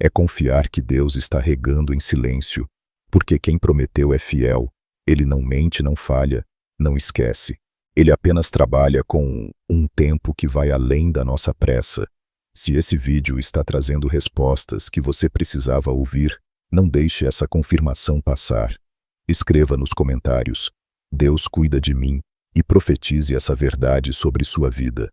É confiar que Deus está regando em silêncio, porque quem prometeu é fiel, ele não mente, não falha, não esquece. Ele apenas trabalha com um tempo que vai além da nossa pressa. Se esse vídeo está trazendo respostas que você precisava ouvir, não deixe essa confirmação passar. Escreva nos comentários: Deus cuida de mim, e profetize essa verdade sobre sua vida.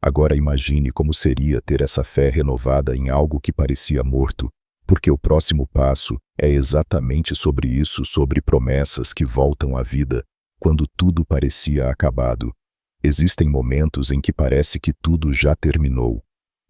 Agora imagine como seria ter essa fé renovada em algo que parecia morto, porque o próximo passo é exatamente sobre isso, sobre promessas que voltam à vida, quando tudo parecia acabado. Existem momentos em que parece que tudo já terminou.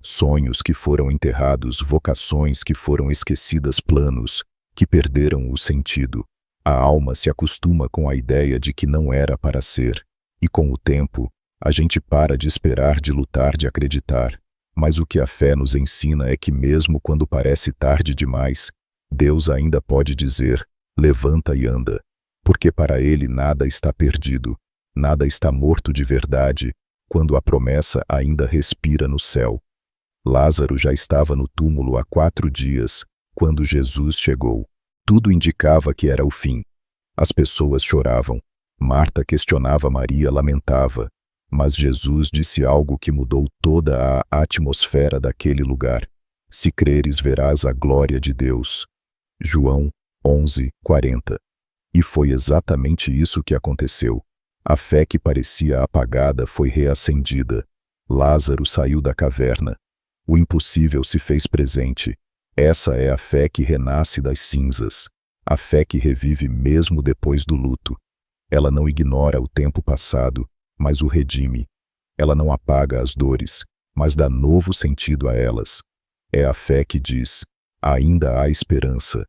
Sonhos que foram enterrados, vocações que foram esquecidas, planos que perderam o sentido. A alma se acostuma com a ideia de que não era para ser, e com o tempo, a gente para de esperar, de lutar, de acreditar. Mas o que a fé nos ensina é que mesmo quando parece tarde demais, Deus ainda pode dizer: levanta e anda. Porque para Ele nada está perdido, nada está morto de verdade, quando a promessa ainda respira no céu. Lázaro já estava no túmulo há 4 dias, quando Jesus chegou. Tudo indicava que era o fim. As pessoas choravam. Marta questionava, Maria lamentava. Mas Jesus disse algo que mudou toda a atmosfera daquele lugar. Se creres, verás a glória de Deus. João 11:40. E foi exatamente isso que aconteceu. A fé que parecia apagada foi reacendida. Lázaro saiu da caverna. O impossível se fez presente. Essa é a fé que renasce das cinzas. A fé que revive mesmo depois do luto. Ela não ignora o tempo passado, mas o redime. Ela não apaga as dores, mas dá novo sentido a elas. É a fé que diz: ainda há esperança.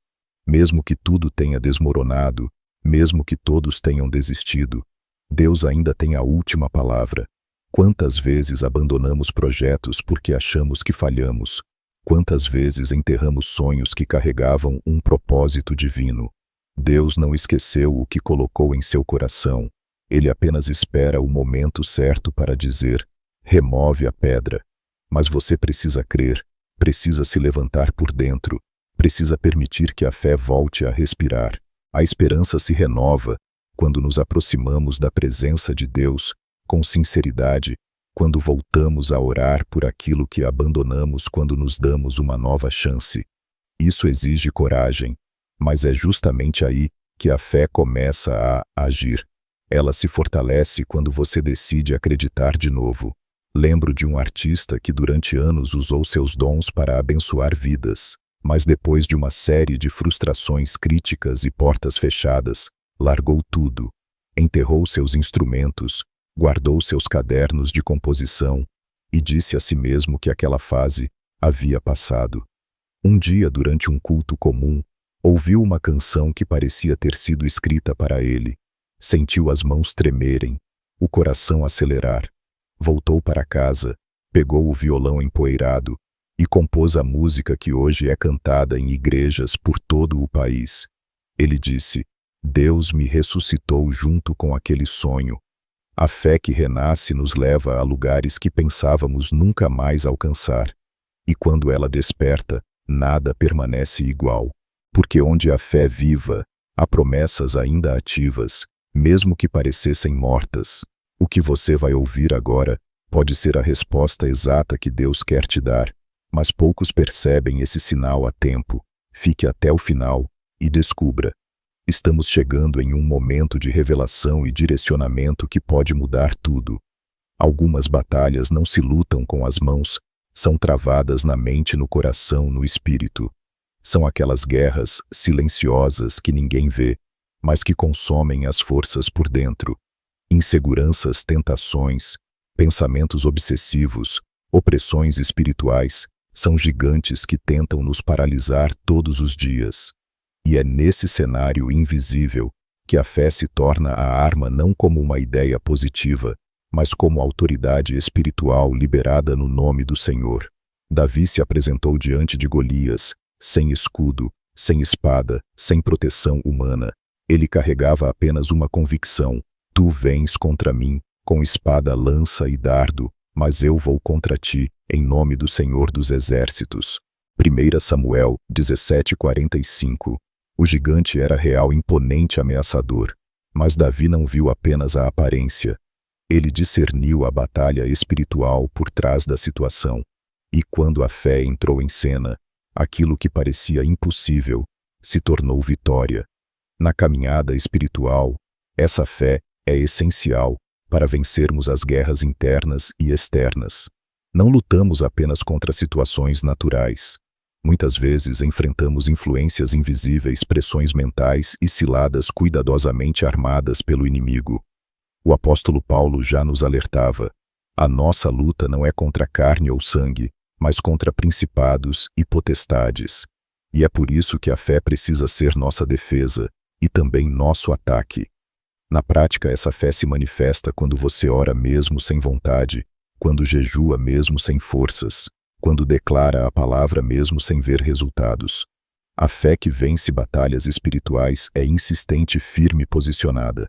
Mesmo que tudo tenha desmoronado, mesmo que todos tenham desistido, Deus ainda tem a última palavra. Quantas vezes abandonamos projetos porque achamos que falhamos? Quantas vezes enterramos sonhos que carregavam um propósito divino? Deus não esqueceu o que colocou em seu coração. Ele apenas espera o momento certo para dizer: remove a pedra. Mas você precisa crer, precisa se levantar por dentro, precisa permitir que a fé volte a respirar. A esperança se renova quando nos aproximamos da presença de Deus com sinceridade, quando voltamos a orar por aquilo que abandonamos, quando nos damos uma nova chance. Isso exige coragem, mas é justamente aí que a fé começa a agir. Ela se fortalece quando você decide acreditar de novo. Lembro de um artista que durante anos usou seus dons para abençoar vidas, mas depois de uma série de frustrações, críticas e portas fechadas, largou tudo. Enterrou seus instrumentos, guardou seus cadernos de composição e disse a si mesmo que aquela fase havia passado. Um dia, durante um culto comum, ouviu uma canção que parecia ter sido escrita para ele. Sentiu as mãos tremerem, o coração acelerar. Voltou para casa, pegou o violão empoeirado e compôs a música que hoje é cantada em igrejas por todo o país. Ele disse: Deus me ressuscitou junto com aquele sonho. A fé que renasce nos leva a lugares que pensávamos nunca mais alcançar. E quando ela desperta, nada permanece igual. Porque onde a fé viva, há promessas ainda ativas, mesmo que parecessem mortas. O que você vai ouvir agora pode ser a resposta exata que Deus quer te dar, mas poucos percebem esse sinal a tempo. Fique até o final e descubra. Estamos chegando em um momento de revelação e direcionamento que pode mudar tudo. Algumas batalhas não se lutam com as mãos, são travadas na mente, no coração, no espírito. São aquelas guerras silenciosas que ninguém vê, mas que consomem as forças por dentro. Inseguranças, tentações, pensamentos obsessivos, opressões espirituais, são gigantes que tentam nos paralisar todos os dias. E é nesse cenário invisível que a fé se torna a arma, não como uma ideia positiva, mas como autoridade espiritual liberada no nome do Senhor. Davi se apresentou diante de Golias, sem escudo, sem espada, sem proteção humana. Ele carregava apenas uma convicção: tu vens contra mim, com espada, lança e dardo, mas eu vou contra ti, em nome do Senhor dos Exércitos. 1 Samuel 17:45. O gigante era real, imponente, ameaçador. Mas Davi não viu apenas a aparência. Ele discerniu a batalha espiritual por trás da situação. E quando a fé entrou em cena, aquilo que parecia impossível se tornou vitória. Na caminhada espiritual, essa fé é essencial para vencermos as guerras internas e externas. Não lutamos apenas contra situações naturais. Muitas vezes enfrentamos influências invisíveis, pressões mentais e ciladas cuidadosamente armadas pelo inimigo. O apóstolo Paulo já nos alertava: a nossa luta não é contra carne ou sangue, mas contra principados e potestades. E é por isso que a fé precisa ser nossa defesa e também nosso ataque. Na prática, essa fé se manifesta quando você ora mesmo sem vontade, quando jejua mesmo sem forças, quando declara a palavra mesmo sem ver resultados. A fé que vence batalhas espirituais é insistente, firme e posicionada.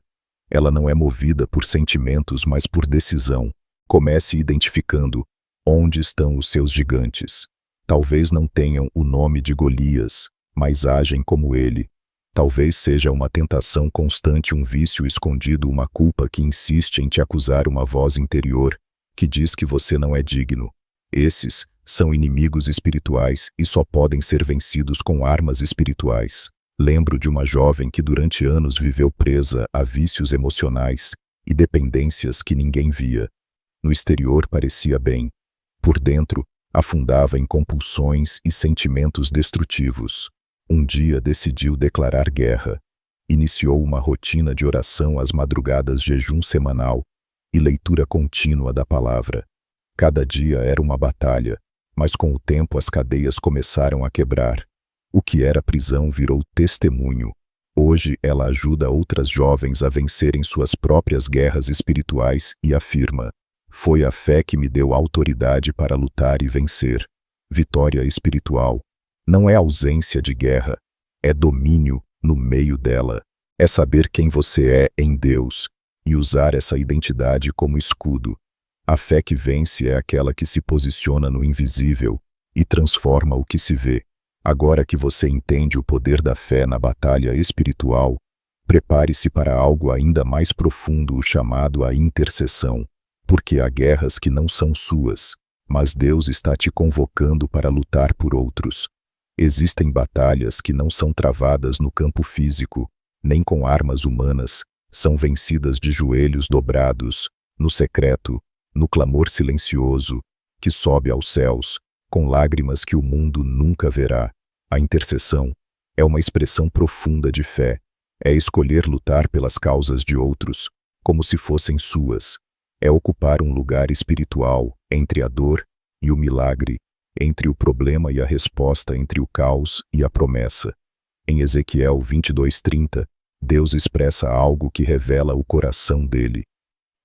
Ela não é movida por sentimentos, mas por decisão. Comece identificando onde estão os seus gigantes. Talvez não tenham o nome de Golias, mas agem como ele. Talvez seja uma tentação constante, um vício escondido, uma culpa que insiste em te acusar, uma voz interior que diz que você não é digno. Esses são inimigos espirituais e só podem ser vencidos com armas espirituais. Lembro de uma jovem que durante anos viveu presa a vícios emocionais e dependências que ninguém via. No exterior parecia bem. Por dentro, afundava em compulsões e sentimentos destrutivos. Um dia decidiu declarar guerra. Iniciou uma rotina de oração às madrugadas, jejum semanal e leitura contínua da palavra. Cada dia era uma batalha, mas com o tempo as cadeias começaram a quebrar. O que era prisão virou testemunho. Hoje ela ajuda outras jovens a vencerem suas próprias guerras espirituais e afirma: foi a fé que me deu autoridade para lutar e vencer. Vitória espiritual não é ausência de guerra, é domínio no meio dela. É saber quem você é em Deus e usar essa identidade como escudo. A fé que vence é aquela que se posiciona no invisível e transforma o que se vê. Agora que você entende o poder da fé na batalha espiritual, prepare-se para algo ainda mais profundo, o chamado à intercessão. Porque há guerras que não são suas, mas Deus está te convocando para lutar por outros. Existem batalhas que não são travadas no campo físico, nem com armas humanas, são vencidas de joelhos dobrados, no secreto, no clamor silencioso, que sobe aos céus, com lágrimas que o mundo nunca verá. A intercessão é uma expressão profunda de fé. É escolher lutar pelas causas de outros, como se fossem suas. É ocupar um lugar espiritual entre a dor e o milagre, entre o problema e a resposta, entre o caos e a promessa. Em Ezequiel 22:30, Deus expressa algo que revela o coração dele.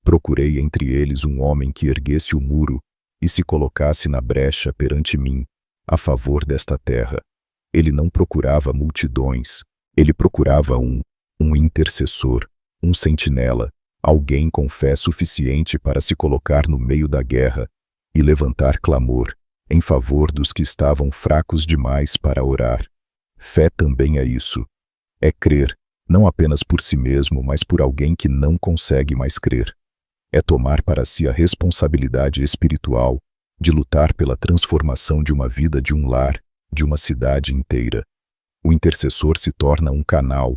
Procurei entre eles um homem que erguesse o muro e se colocasse na brecha perante mim, a favor desta terra. Ele não procurava multidões, ele procurava um intercessor, um sentinela, alguém com fé suficiente para se colocar no meio da guerra e levantar clamor em favor dos que estavam fracos demais para orar. Fé também é isso. É crer, não apenas por si mesmo, mas por alguém que não consegue mais crer. É tomar para si a responsabilidade espiritual de lutar pela transformação de uma vida, de um lar, de uma cidade inteira. O intercessor se torna um canal,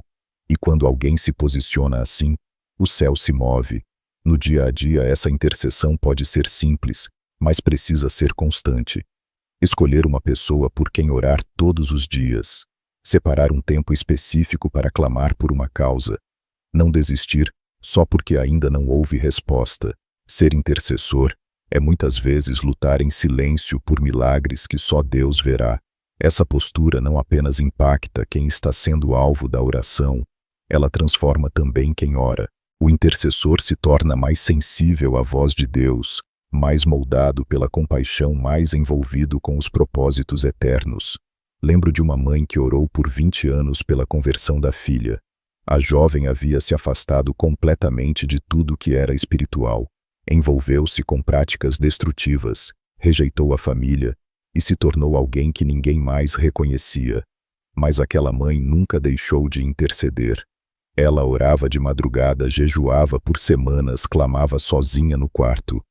e quando alguém se posiciona assim, o céu se move. No dia a dia, essa intercessão pode ser simples, mas precisa ser constante. Escolher uma pessoa por quem orar todos os dias. Separar um tempo específico para clamar por uma causa. Não desistir só porque ainda não houve resposta. Ser intercessor é muitas vezes lutar em silêncio por milagres que só Deus verá. Essa postura não apenas impacta quem está sendo alvo da oração, ela transforma também quem ora. O intercessor se torna mais sensível à voz de Deus, mais moldado pela compaixão, mais envolvido com os propósitos eternos. Lembro de uma mãe que orou por 20 anos pela conversão da filha. A jovem havia se afastado completamente de tudo que era espiritual. Envolveu-se com práticas destrutivas, rejeitou a família e se tornou alguém que ninguém mais reconhecia. Mas aquela mãe nunca deixou de interceder. Ela orava de madrugada, jejuava por semanas, clamava sozinha no quarto.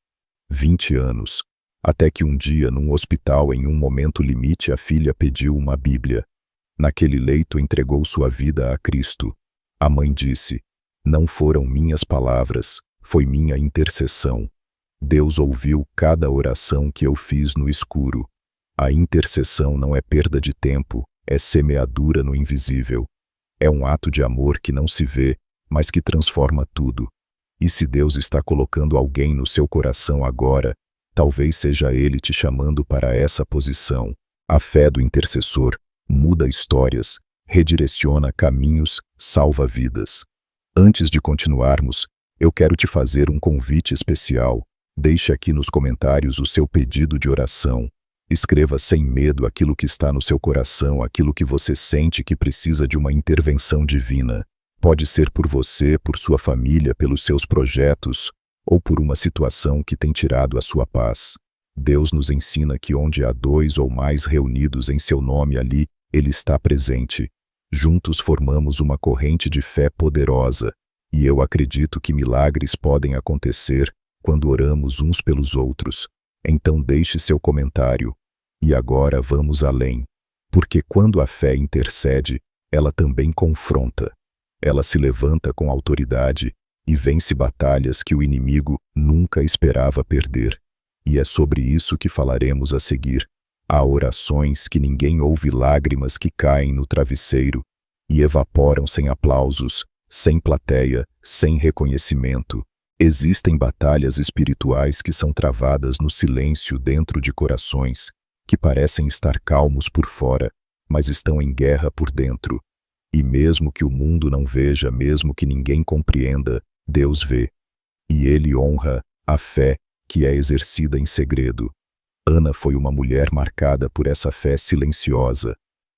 20 anos. Até que um dia, num hospital, em um momento limite, a filha pediu uma Bíblia. Naquele leito entregou sua vida a Cristo. A mãe disse: "Não foram minhas palavras, foi minha intercessão. Deus ouviu cada oração que eu fiz no escuro." A intercessão não é perda de tempo, é semeadura no invisível. É um ato de amor que não se vê, mas que transforma tudo. E se Deus está colocando alguém no seu coração agora, talvez seja Ele te chamando para essa posição. A fé do intercessor muda histórias, redireciona caminhos, salva vidas. Antes de continuarmos, eu quero te fazer um convite especial. Deixe aqui nos comentários o seu pedido de oração. Escreva sem medo aquilo que está no seu coração, aquilo que você sente que precisa de uma intervenção divina. Pode ser por você, por sua família, pelos seus projetos, ou por uma situação que tem tirado a sua paz. Deus nos ensina que onde há 2 ou mais reunidos em seu nome, ali Ele está presente. Juntos formamos uma corrente de fé poderosa, e eu acredito que milagres podem acontecer quando oramos uns pelos outros. Então deixe seu comentário. E agora vamos além. Porque quando a fé intercede, ela também confronta. Ela se levanta com autoridade e vence batalhas que o inimigo nunca esperava perder. E é sobre isso que falaremos a seguir. Há orações que ninguém ouve, lágrimas que caem no travesseiro e evaporam sem aplausos, sem plateia, sem reconhecimento. Existem batalhas espirituais que são travadas no silêncio dentro de corações que parecem estar calmos por fora, mas estão em guerra por dentro. E mesmo que o mundo não veja, mesmo que ninguém compreenda, Deus vê. E Ele honra a fé que é exercida em segredo. Ana foi uma mulher marcada por essa fé silenciosa.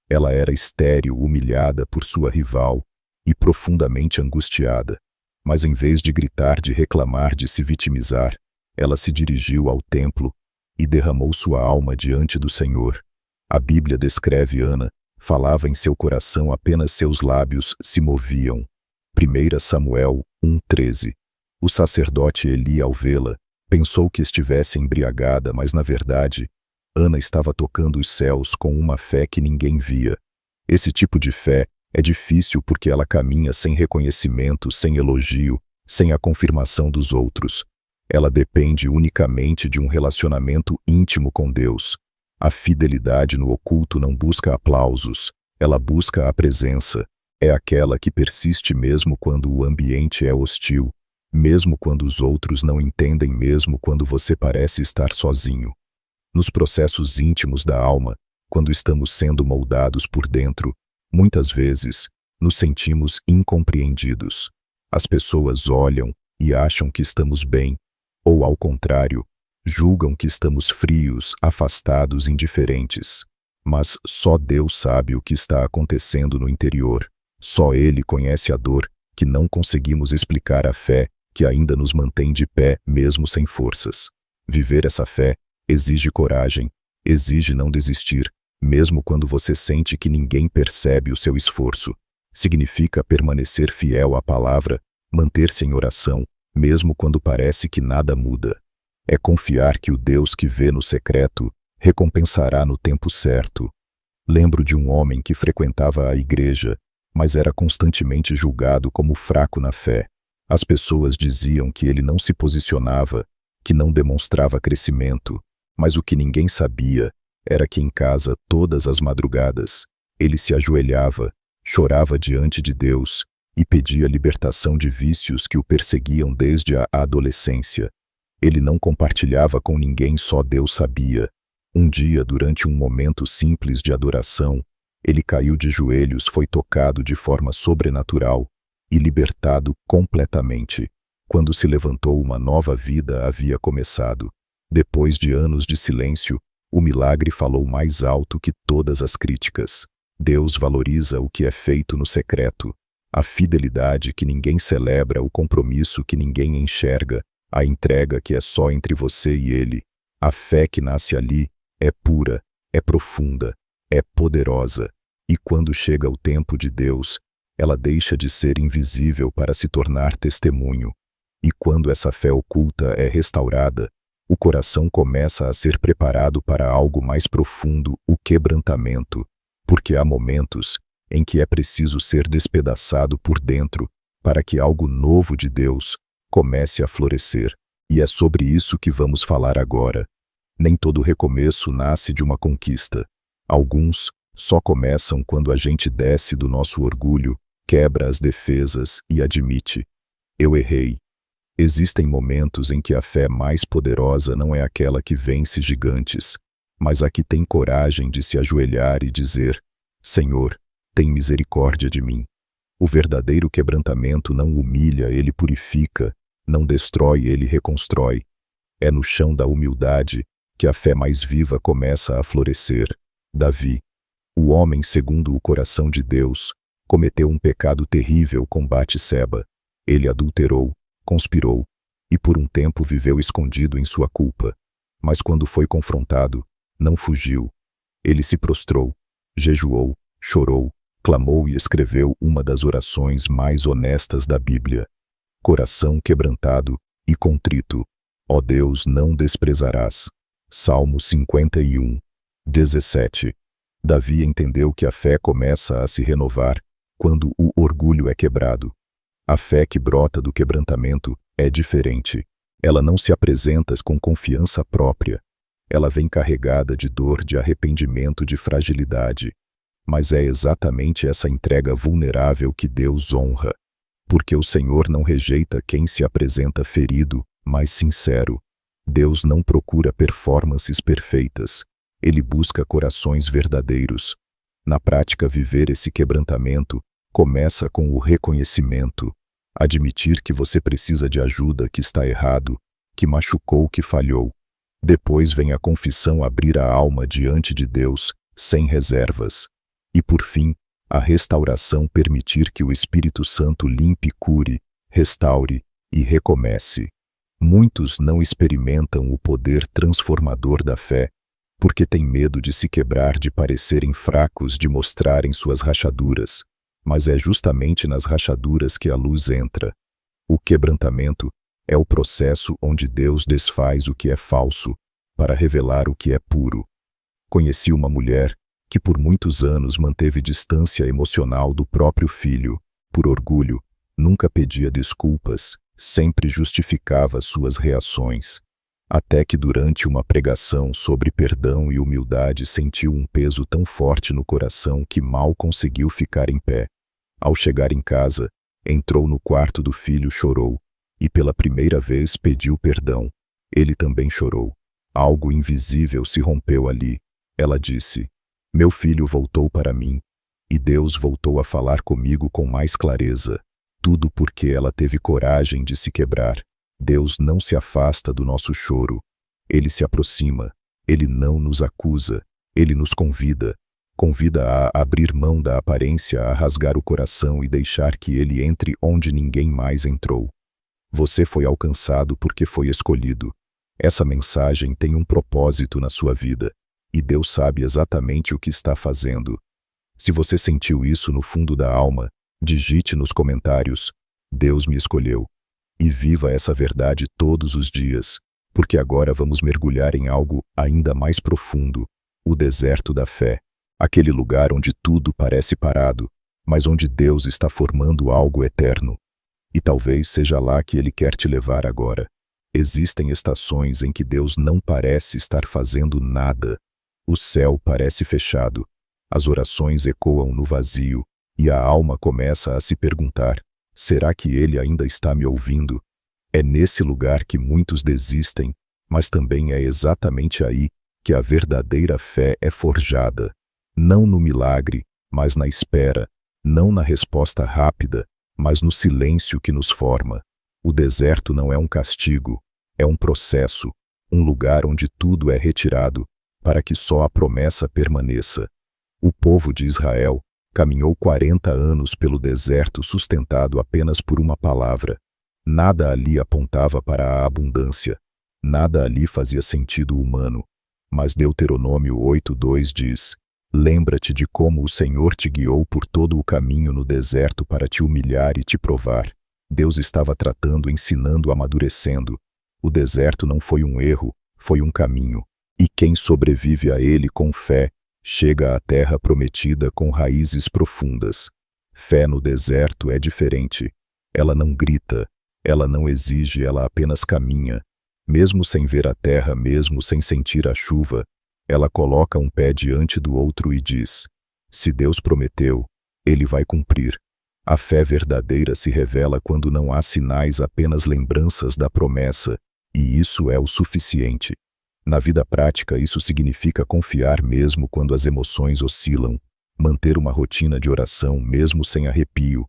Ela era estéril, humilhada por sua rival e profundamente angustiada. Mas em vez de gritar, de reclamar, de se vitimizar, ela se dirigiu ao templo e derramou sua alma diante do Senhor. A Bíblia descreve Ana, falava em seu coração, apenas seus lábios se moviam. 1 Samuel 1:13. O sacerdote Eli, ao vê-la, pensou que estivesse embriagada, mas na verdade, Ana estava tocando os céus com uma fé que ninguém via. Esse tipo de fé é difícil porque ela caminha sem reconhecimento, sem elogio, sem a confirmação dos outros. Ela depende unicamente de um relacionamento íntimo com Deus. A fidelidade no oculto não busca aplausos, ela busca a presença. É aquela que persiste mesmo quando o ambiente é hostil, mesmo quando os outros não entendem, mesmo quando você parece estar sozinho. Nos processos íntimos da alma, quando estamos sendo moldados por dentro, muitas vezes nos sentimos incompreendidos. As pessoas olham e acham que estamos bem, ou ao contrário, julgam que estamos frios, afastados, indiferentes. Mas só Deus sabe o que está acontecendo no interior. Só Ele conhece a dor que não conseguimos explicar, a fé que ainda nos mantém de pé mesmo sem forças. Viver essa fé exige coragem, exige não desistir, mesmo quando você sente que ninguém percebe o seu esforço. Significa permanecer fiel à palavra, manter-se em oração, mesmo quando parece que nada muda. É confiar que o Deus que vê no secreto recompensará no tempo certo. Lembro de um homem que frequentava a igreja, mas era constantemente julgado como fraco na fé. As pessoas diziam que ele não se posicionava, que não demonstrava crescimento, mas o que ninguém sabia era que em casa, todas as madrugadas, ele se ajoelhava, chorava diante de Deus e pedia libertação de vícios que o perseguiam desde a adolescência. Ele não compartilhava com ninguém, só Deus sabia. Um dia, durante um momento simples de adoração, ele caiu de joelhos, foi tocado de forma sobrenatural e libertado completamente. Quando se levantou, uma nova vida havia começado. Depois de anos de silêncio, o milagre falou mais alto que todas as críticas. Deus valoriza o que é feito no secreto. A fidelidade que ninguém celebra, o compromisso que ninguém enxerga, a entrega que é só entre você e Ele. A fé que nasce ali é pura, é profunda, é poderosa, e quando chega o tempo de Deus, ela deixa de ser invisível para se tornar testemunho. E quando essa fé oculta é restaurada, o coração começa a ser preparado para algo mais profundo, o quebrantamento, porque há momentos em que é preciso ser despedaçado por dentro para que algo novo de Deus comece a florescer. E é sobre isso que vamos falar agora. Nem todo recomeço nasce de uma conquista. Alguns só começam quando a gente desce do nosso orgulho, quebra as defesas e admite: eu errei. Existem momentos em que a fé mais poderosa não é aquela que vence gigantes, mas a que tem coragem de se ajoelhar e dizer: Senhor, tem misericórdia de mim. O verdadeiro quebrantamento não humilha, ele purifica, não destrói, ele reconstrói. É no chão da humildade que a fé mais viva começa a florescer. Davi, o homem segundo o coração de Deus, cometeu um pecado terrível com Batseba. Ele adulterou, conspirou, e por um tempo viveu escondido em sua culpa. Mas quando foi confrontado, não fugiu. Ele se prostrou, jejuou, chorou, clamou e escreveu uma das orações mais honestas da Bíblia. Coração quebrantado e contrito, ó Deus, não desprezarás. Salmo 51, 17. Davi entendeu que a fé começa a se renovar quando o orgulho é quebrado. A fé que brota do quebrantamento é diferente. Ela não se apresenta com confiança própria. Ela vem carregada de dor, de arrependimento, de fragilidade. Mas é exatamente essa entrega vulnerável que Deus honra. Porque o Senhor não rejeita quem se apresenta ferido, mas sincero. Deus não procura performances perfeitas. Ele busca corações verdadeiros. Na prática, viver esse quebrantamento começa com o reconhecimento. Admitir que você precisa de ajuda, que está errado, que machucou, que falhou. Depois vem a confissão, abrir a alma diante de Deus, sem reservas. E por fim, a restauração, permitir que o Espírito Santo limpe, cure, restaure e recomece. Muitos não experimentam o poder transformador da fé, porque têm medo de se quebrar, de parecerem fracos, de mostrarem suas rachaduras. Mas é justamente nas rachaduras que a luz entra. O quebrantamento é o processo onde Deus desfaz o que é falso, para revelar o que é puro. Conheci uma mulher que por muitos anos manteve distância emocional do próprio filho. Por orgulho, nunca pedia desculpas, sempre justificava suas reações. Até que durante uma pregação sobre perdão e humildade sentiu um peso tão forte no coração que mal conseguiu ficar em pé. Ao chegar em casa, entrou no quarto do filho, chorou, e pela primeira vez pediu perdão. Ele também chorou. Algo invisível se rompeu ali. Ela disse: meu filho voltou para mim, e Deus voltou a falar comigo com mais clareza. Tudo porque ela teve coragem de se quebrar. Deus não se afasta do nosso choro. Ele se aproxima. Ele não nos acusa. Ele nos convida. Convida a abrir mão da aparência, a rasgar o coração e deixar que ele entre onde ninguém mais entrou. Você foi alcançado porque foi escolhido. Essa mensagem tem um propósito na sua vida, e Deus sabe exatamente o que está fazendo. Se você sentiu isso no fundo da alma, digite nos comentários: Deus me escolheu. E viva essa verdade todos os dias, porque agora vamos mergulhar em algo ainda mais profundo, o deserto da fé. Aquele lugar onde tudo parece parado, mas onde Deus está formando algo eterno. E talvez seja lá que Ele quer te levar agora. Existem estações em que Deus não parece estar fazendo nada. O céu parece fechado, as orações ecoam no vazio, e a alma começa a se perguntar: será que Ele ainda está me ouvindo? É nesse lugar que muitos desistem, mas também é exatamente aí que a verdadeira fé é forjada. Não no milagre, mas na espera, não na resposta rápida, mas no silêncio que nos forma. O deserto não é um castigo, é um processo, um lugar onde tudo é retirado, para que só a promessa permaneça. O povo de Israel caminhou 40 anos pelo deserto sustentado apenas por uma palavra. Nada ali apontava para a abundância, nada ali fazia sentido humano. Mas Deuteronômio 8:2 diz: lembra-te de como o Senhor te guiou por todo o caminho no deserto para te humilhar e te provar. Deus estava tratando, ensinando, amadurecendo. O deserto não foi um erro, foi um caminho. E quem sobrevive a ele com fé, chega à terra prometida com raízes profundas. Fé no deserto é diferente. Ela não grita, ela não exige, ela apenas caminha. Mesmo sem ver a terra, mesmo sem sentir a chuva, ela coloca um pé diante do outro e diz: se Deus prometeu, Ele vai cumprir. A fé verdadeira se revela quando não há sinais, apenas lembranças da promessa, e isso é o suficiente. Na vida prática, isso significa confiar mesmo quando as emoções oscilam, manter uma rotina de oração mesmo sem arrepio,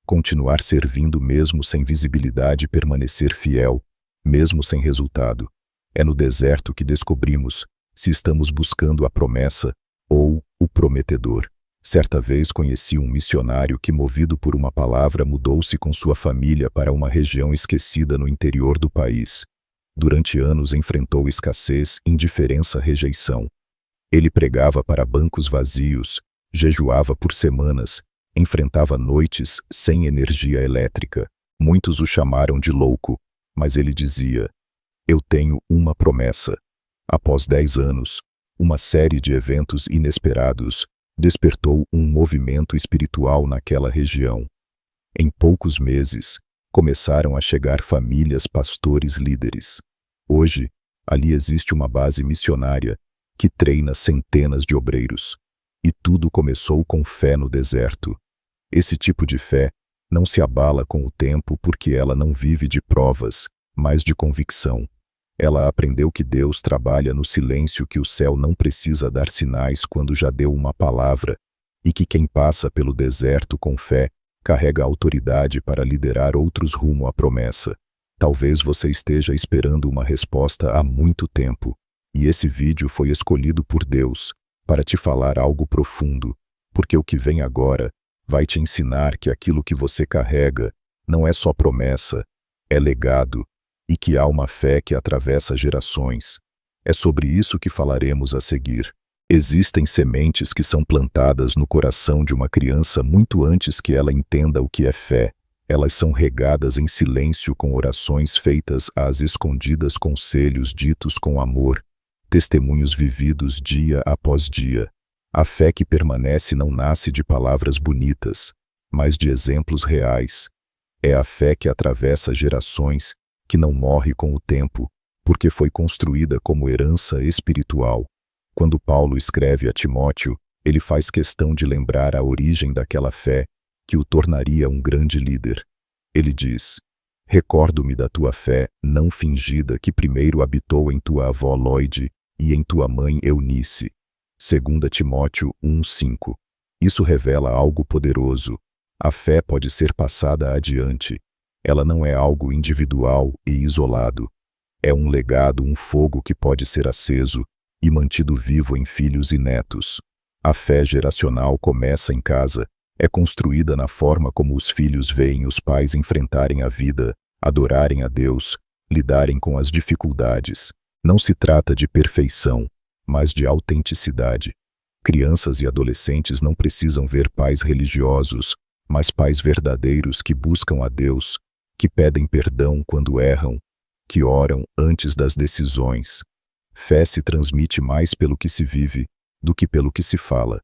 continuar servindo mesmo sem visibilidade, permanecer fiel, mesmo sem resultado. É no deserto que descobrimos se estamos buscando a promessa ou o prometedor. Certa vez conheci um missionário que, movido por uma palavra, mudou-se com sua família para uma região esquecida no interior do país. Durante anos enfrentou escassez, indiferença, rejeição. Ele pregava para bancos vazios, jejuava por semanas, enfrentava noites sem energia elétrica. Muitos o chamaram de louco, mas ele dizia: eu tenho uma promessa. Após 10 anos, uma série de eventos inesperados despertou um movimento espiritual naquela região. Em poucos meses, começaram a chegar famílias, pastores, líderes. Hoje, ali existe uma base missionária que treina centenas de obreiros. E tudo começou com fé no deserto. Esse tipo de fé não se abala com o tempo porque ela não vive de provas, mas de convicção. Ela aprendeu que Deus trabalha no silêncio, que o céu não precisa dar sinais quando já deu uma palavra, e que quem passa pelo deserto com fé carrega autoridade para liderar outros rumo à promessa. Talvez você esteja esperando uma resposta há muito tempo, e esse vídeo foi escolhido por Deus para te falar algo profundo, porque o que vem agora vai te ensinar que aquilo que você carrega não é só promessa, é legado, e que há uma fé que atravessa gerações. É sobre isso que falaremos a seguir. Existem sementes que são plantadas no coração de uma criança muito antes que ela entenda o que é fé. Elas são regadas em silêncio com orações feitas às escondidas, conselhos ditos com amor, testemunhos vividos dia após dia. A fé que permanece não nasce de palavras bonitas, mas de exemplos reais. É a fé que atravessa gerações, que não morre com o tempo, porque foi construída como herança espiritual. Quando Paulo escreve a Timóteo, ele faz questão de lembrar a origem daquela fé que o tornaria um grande líder. Ele diz: recordo-me da tua fé não fingida que primeiro habitou em tua avó Lóide e em tua mãe Eunice. 2 Timóteo 1:5. Isso revela algo poderoso. A fé pode ser passada adiante. Ela não é algo individual e isolado. É um legado, um fogo que pode ser aceso e mantido vivo em filhos e netos. A fé geracional começa em casa, é construída na forma como os filhos veem os pais enfrentarem a vida, adorarem a Deus, lidarem com as dificuldades. Não se trata de perfeição, mas de autenticidade. Crianças e adolescentes não precisam ver pais religiosos, mas pais verdadeiros que buscam a Deus, que pedem perdão quando erram, que oram antes das decisões. Fé se transmite mais pelo que se vive do que pelo que se fala.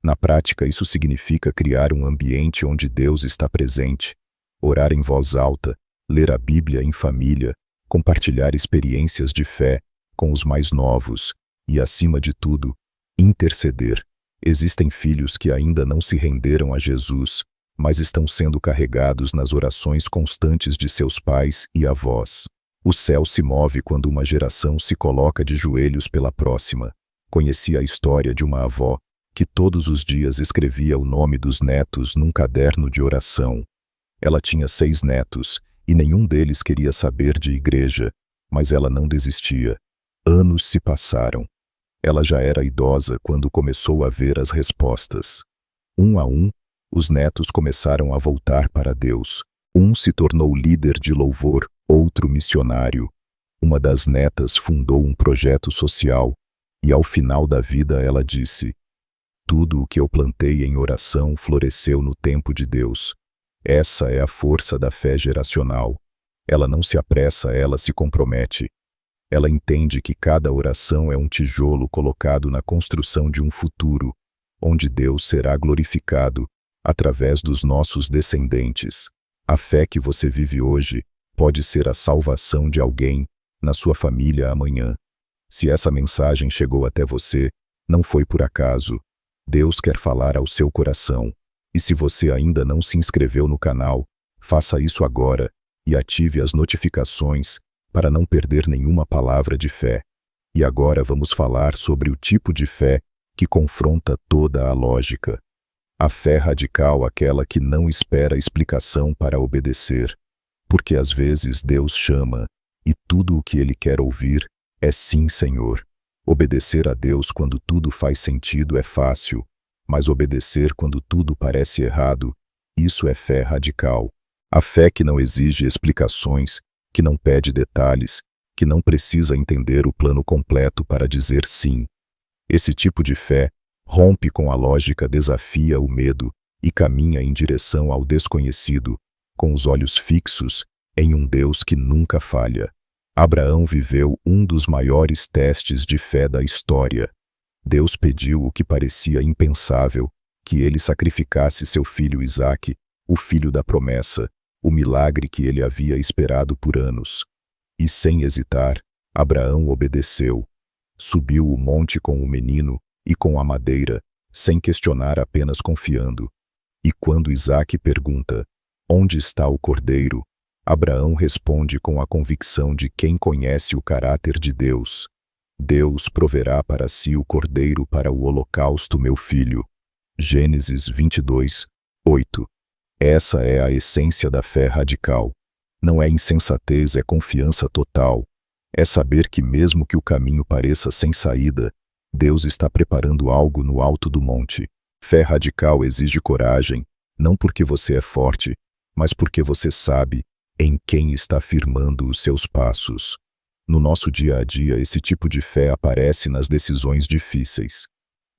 Na prática, isso significa criar um ambiente onde Deus está presente, orar em voz alta, ler a Bíblia em família, compartilhar experiências de fé com os mais novos e, acima de tudo, interceder. Existem filhos que ainda não se renderam a Jesus, mas estão sendo carregados nas orações constantes de seus pais e avós. O céu se move quando uma geração se coloca de joelhos pela próxima. Conheci a história de uma avó que todos os dias escrevia o nome dos netos num caderno de oração. Ela tinha 6 netos e nenhum deles queria saber de igreja, mas ela não desistia. Anos se passaram. Ela já era idosa quando começou a ver as respostas. Um a um, os netos começaram a voltar para Deus. Um se tornou líder de louvor, outro missionário. Uma das netas fundou um projeto social. E ao final da vida ela disse: tudo o que eu plantei em oração floresceu no tempo de Deus. Essa é a força da fé geracional. Ela não se apressa, ela se compromete. Ela entende que cada oração é um tijolo colocado na construção de um futuro, onde Deus será glorificado através dos nossos descendentes. A fé que você vive hoje pode ser a salvação de alguém na sua família amanhã. Se essa mensagem chegou até você, não foi por acaso. Deus quer falar ao seu coração. E se você ainda não se inscreveu no canal, faça isso agora e ative as notificações para não perder nenhuma palavra de fé. E agora vamos falar sobre o tipo de fé que confronta toda a lógica. A fé radical, aquela que não espera explicação para obedecer. Porque às vezes Deus chama, e tudo o que Ele quer ouvir é sim, Senhor. Obedecer a Deus quando tudo faz sentido é fácil, mas obedecer quando tudo parece errado, isso é fé radical. A fé que não exige explicações, que não pede detalhes, que não precisa entender o plano completo para dizer sim. Esse tipo de fé rompe com a lógica, desafia o medo e caminha em direção ao desconhecido, com os olhos fixos em um Deus que nunca falha. Abraão viveu um dos maiores testes de fé da história. Deus pediu o que parecia impensável, que ele sacrificasse seu filho Isaque, o filho da promessa, o milagre que ele havia esperado por anos. E sem hesitar, Abraão obedeceu. Subiu o monte com o menino e com a madeira, sem questionar, apenas confiando. E quando Isaque pergunta: onde está o cordeiro? Abraão responde com a convicção de quem conhece o caráter de Deus. Deus proverá para si o cordeiro para o holocausto, meu filho. Gênesis 22, 8. Essa é a essência da fé radical. Não é insensatez, é confiança total. É saber que mesmo que o caminho pareça sem saída, Deus está preparando algo no alto do monte. Fé radical exige coragem, não porque você é forte, mas porque você sabe em quem está firmando os seus passos. No nosso dia a dia, esse tipo de fé aparece nas decisões difíceis.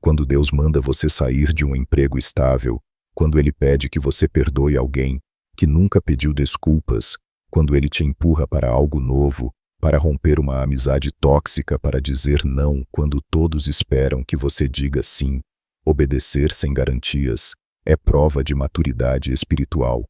Quando Deus manda você sair de um emprego estável, quando Ele pede que você perdoe alguém que nunca pediu desculpas, quando Ele te empurra para algo novo, para romper uma amizade tóxica, para dizer não quando todos esperam que você diga sim. Obedecer sem garantias é prova de maturidade espiritual.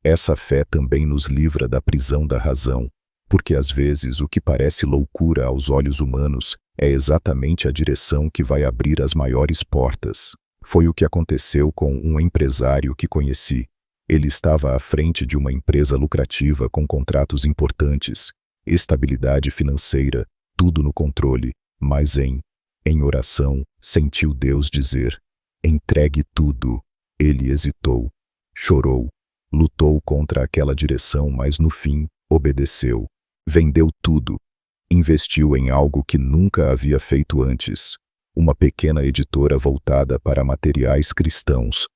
Essa fé também nos livra da prisão da razão, porque às vezes o que parece loucura aos olhos humanos é exatamente a direção que vai abrir as maiores portas. Foi o que aconteceu com um empresário que conheci. Ele estava à frente de uma empresa lucrativa com contratos importantes, estabilidade financeira, tudo no controle, mas em oração, sentiu Deus dizer: entregue tudo. Ele hesitou, chorou, lutou contra aquela direção, mas no fim, obedeceu. Vendeu tudo. Investiu em algo que nunca havia feito antes. Uma pequena editora voltada para materiais cristãos.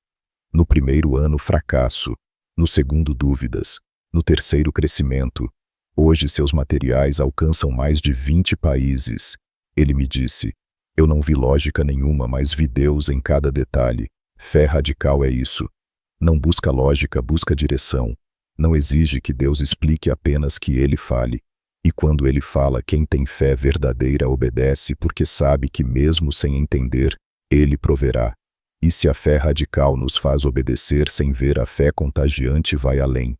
No primeiro ano, fracasso. No segundo, dúvidas. No terceiro, crescimento. Hoje seus materiais alcançam mais de 20 países. Ele me disse: eu não vi lógica nenhuma, mas vi Deus em cada detalhe. Fé radical é isso. Não busca lógica, busca direção. Não exige que Deus explique, apenas que Ele fale. E quando Ele fala, quem tem fé verdadeira obedece, porque sabe que mesmo sem entender, Ele proverá. E se a fé radical nos faz obedecer sem ver, a fé contagiante vai além.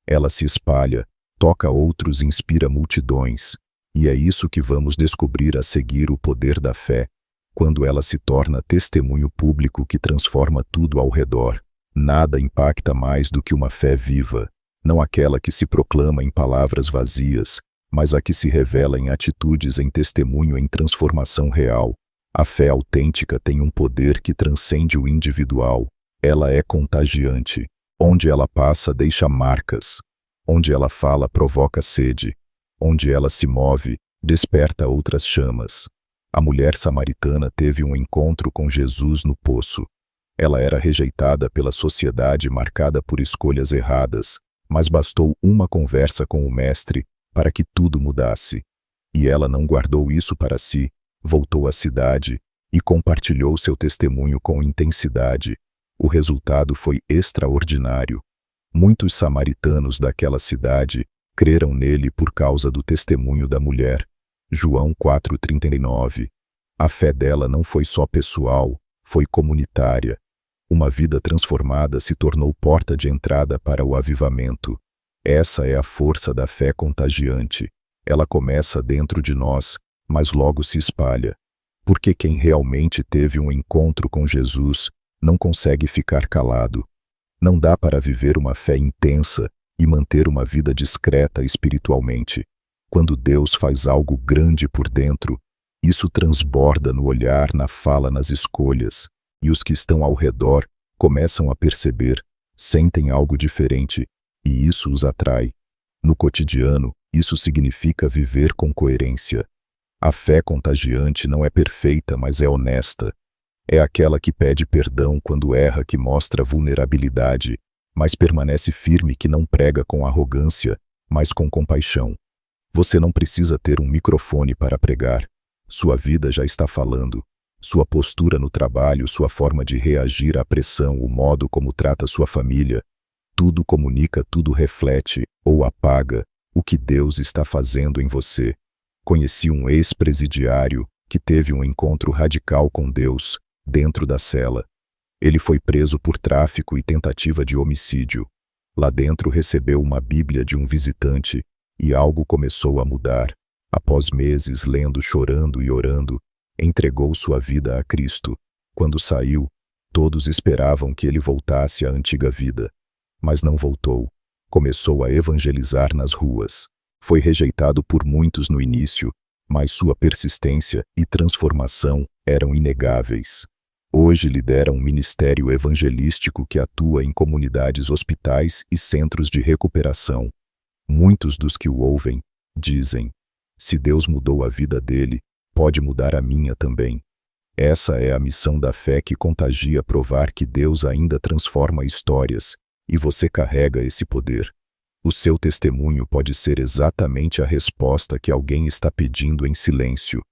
Ela se espalha, toca outros, inspira multidões. E é isso que vamos descobrir a seguir: o poder da fé, quando ela se torna testemunho público que transforma tudo ao redor. Nada impacta mais do que uma fé viva, não aquela que se proclama em palavras vazias, mas a que se revela em atitudes, em testemunho, em transformação real. A fé autêntica tem um poder que transcende o individual. Ela é contagiante. Onde ela passa, deixa marcas. Onde ela fala, provoca sede. Onde ela se move, desperta outras chamas. A mulher samaritana teve um encontro com Jesus no poço. Ela era rejeitada pela sociedade, marcada por escolhas erradas, mas bastou uma conversa com o Mestre para que tudo mudasse. E ela não guardou isso para si, voltou à cidade e compartilhou seu testemunho com intensidade. O resultado foi extraordinário. Muitos samaritanos daquela cidade creram nele por causa do testemunho da mulher. João 4,39. A fé dela não foi só pessoal, foi comunitária. Uma vida transformada se tornou porta de entrada para o avivamento. Essa é a força da fé contagiante. Ela começa dentro de nós, mas logo se espalha. Porque quem realmente teve um encontro com Jesus não consegue ficar calado. Não dá para viver uma fé intensa e manter uma vida discreta espiritualmente. Quando Deus faz algo grande por dentro, isso transborda no olhar, na fala, nas escolhas, e os que estão ao redor começam a perceber, sentem algo diferente, e isso os atrai. No cotidiano, isso significa viver com coerência. A fé contagiante não é perfeita, mas é honesta. É aquela que pede perdão quando erra, que mostra vulnerabilidade, mas permanece firme, que não prega com arrogância, mas com compaixão. Você não precisa ter um microfone para pregar. Sua vida já está falando. Sua postura no trabalho, sua forma de reagir à pressão, o modo como trata sua família, tudo comunica, tudo reflete ou apaga o que Deus está fazendo em você. Conheci um ex-presidiário que teve um encontro radical com Deus dentro da cela. Ele foi preso por tráfico e tentativa de homicídio. Lá dentro recebeu uma Bíblia de um visitante e algo começou a mudar. Após meses lendo, chorando e orando, entregou sua vida a Cristo. Quando saiu, todos esperavam que ele voltasse à antiga vida. Mas não voltou. Começou a evangelizar nas ruas. Foi rejeitado por muitos no início, mas sua persistência e transformação eram inegáveis. Hoje lidera um ministério evangelístico que atua em comunidades, hospitais e centros de recuperação. Muitos dos que o ouvem dizem: se Deus mudou a vida dele, pode mudar a minha também. Essa é a missão da fé que contagia, provar que Deus ainda transforma histórias, e você carrega esse poder. O seu testemunho pode ser exatamente a resposta que alguém está pedindo em silêncio.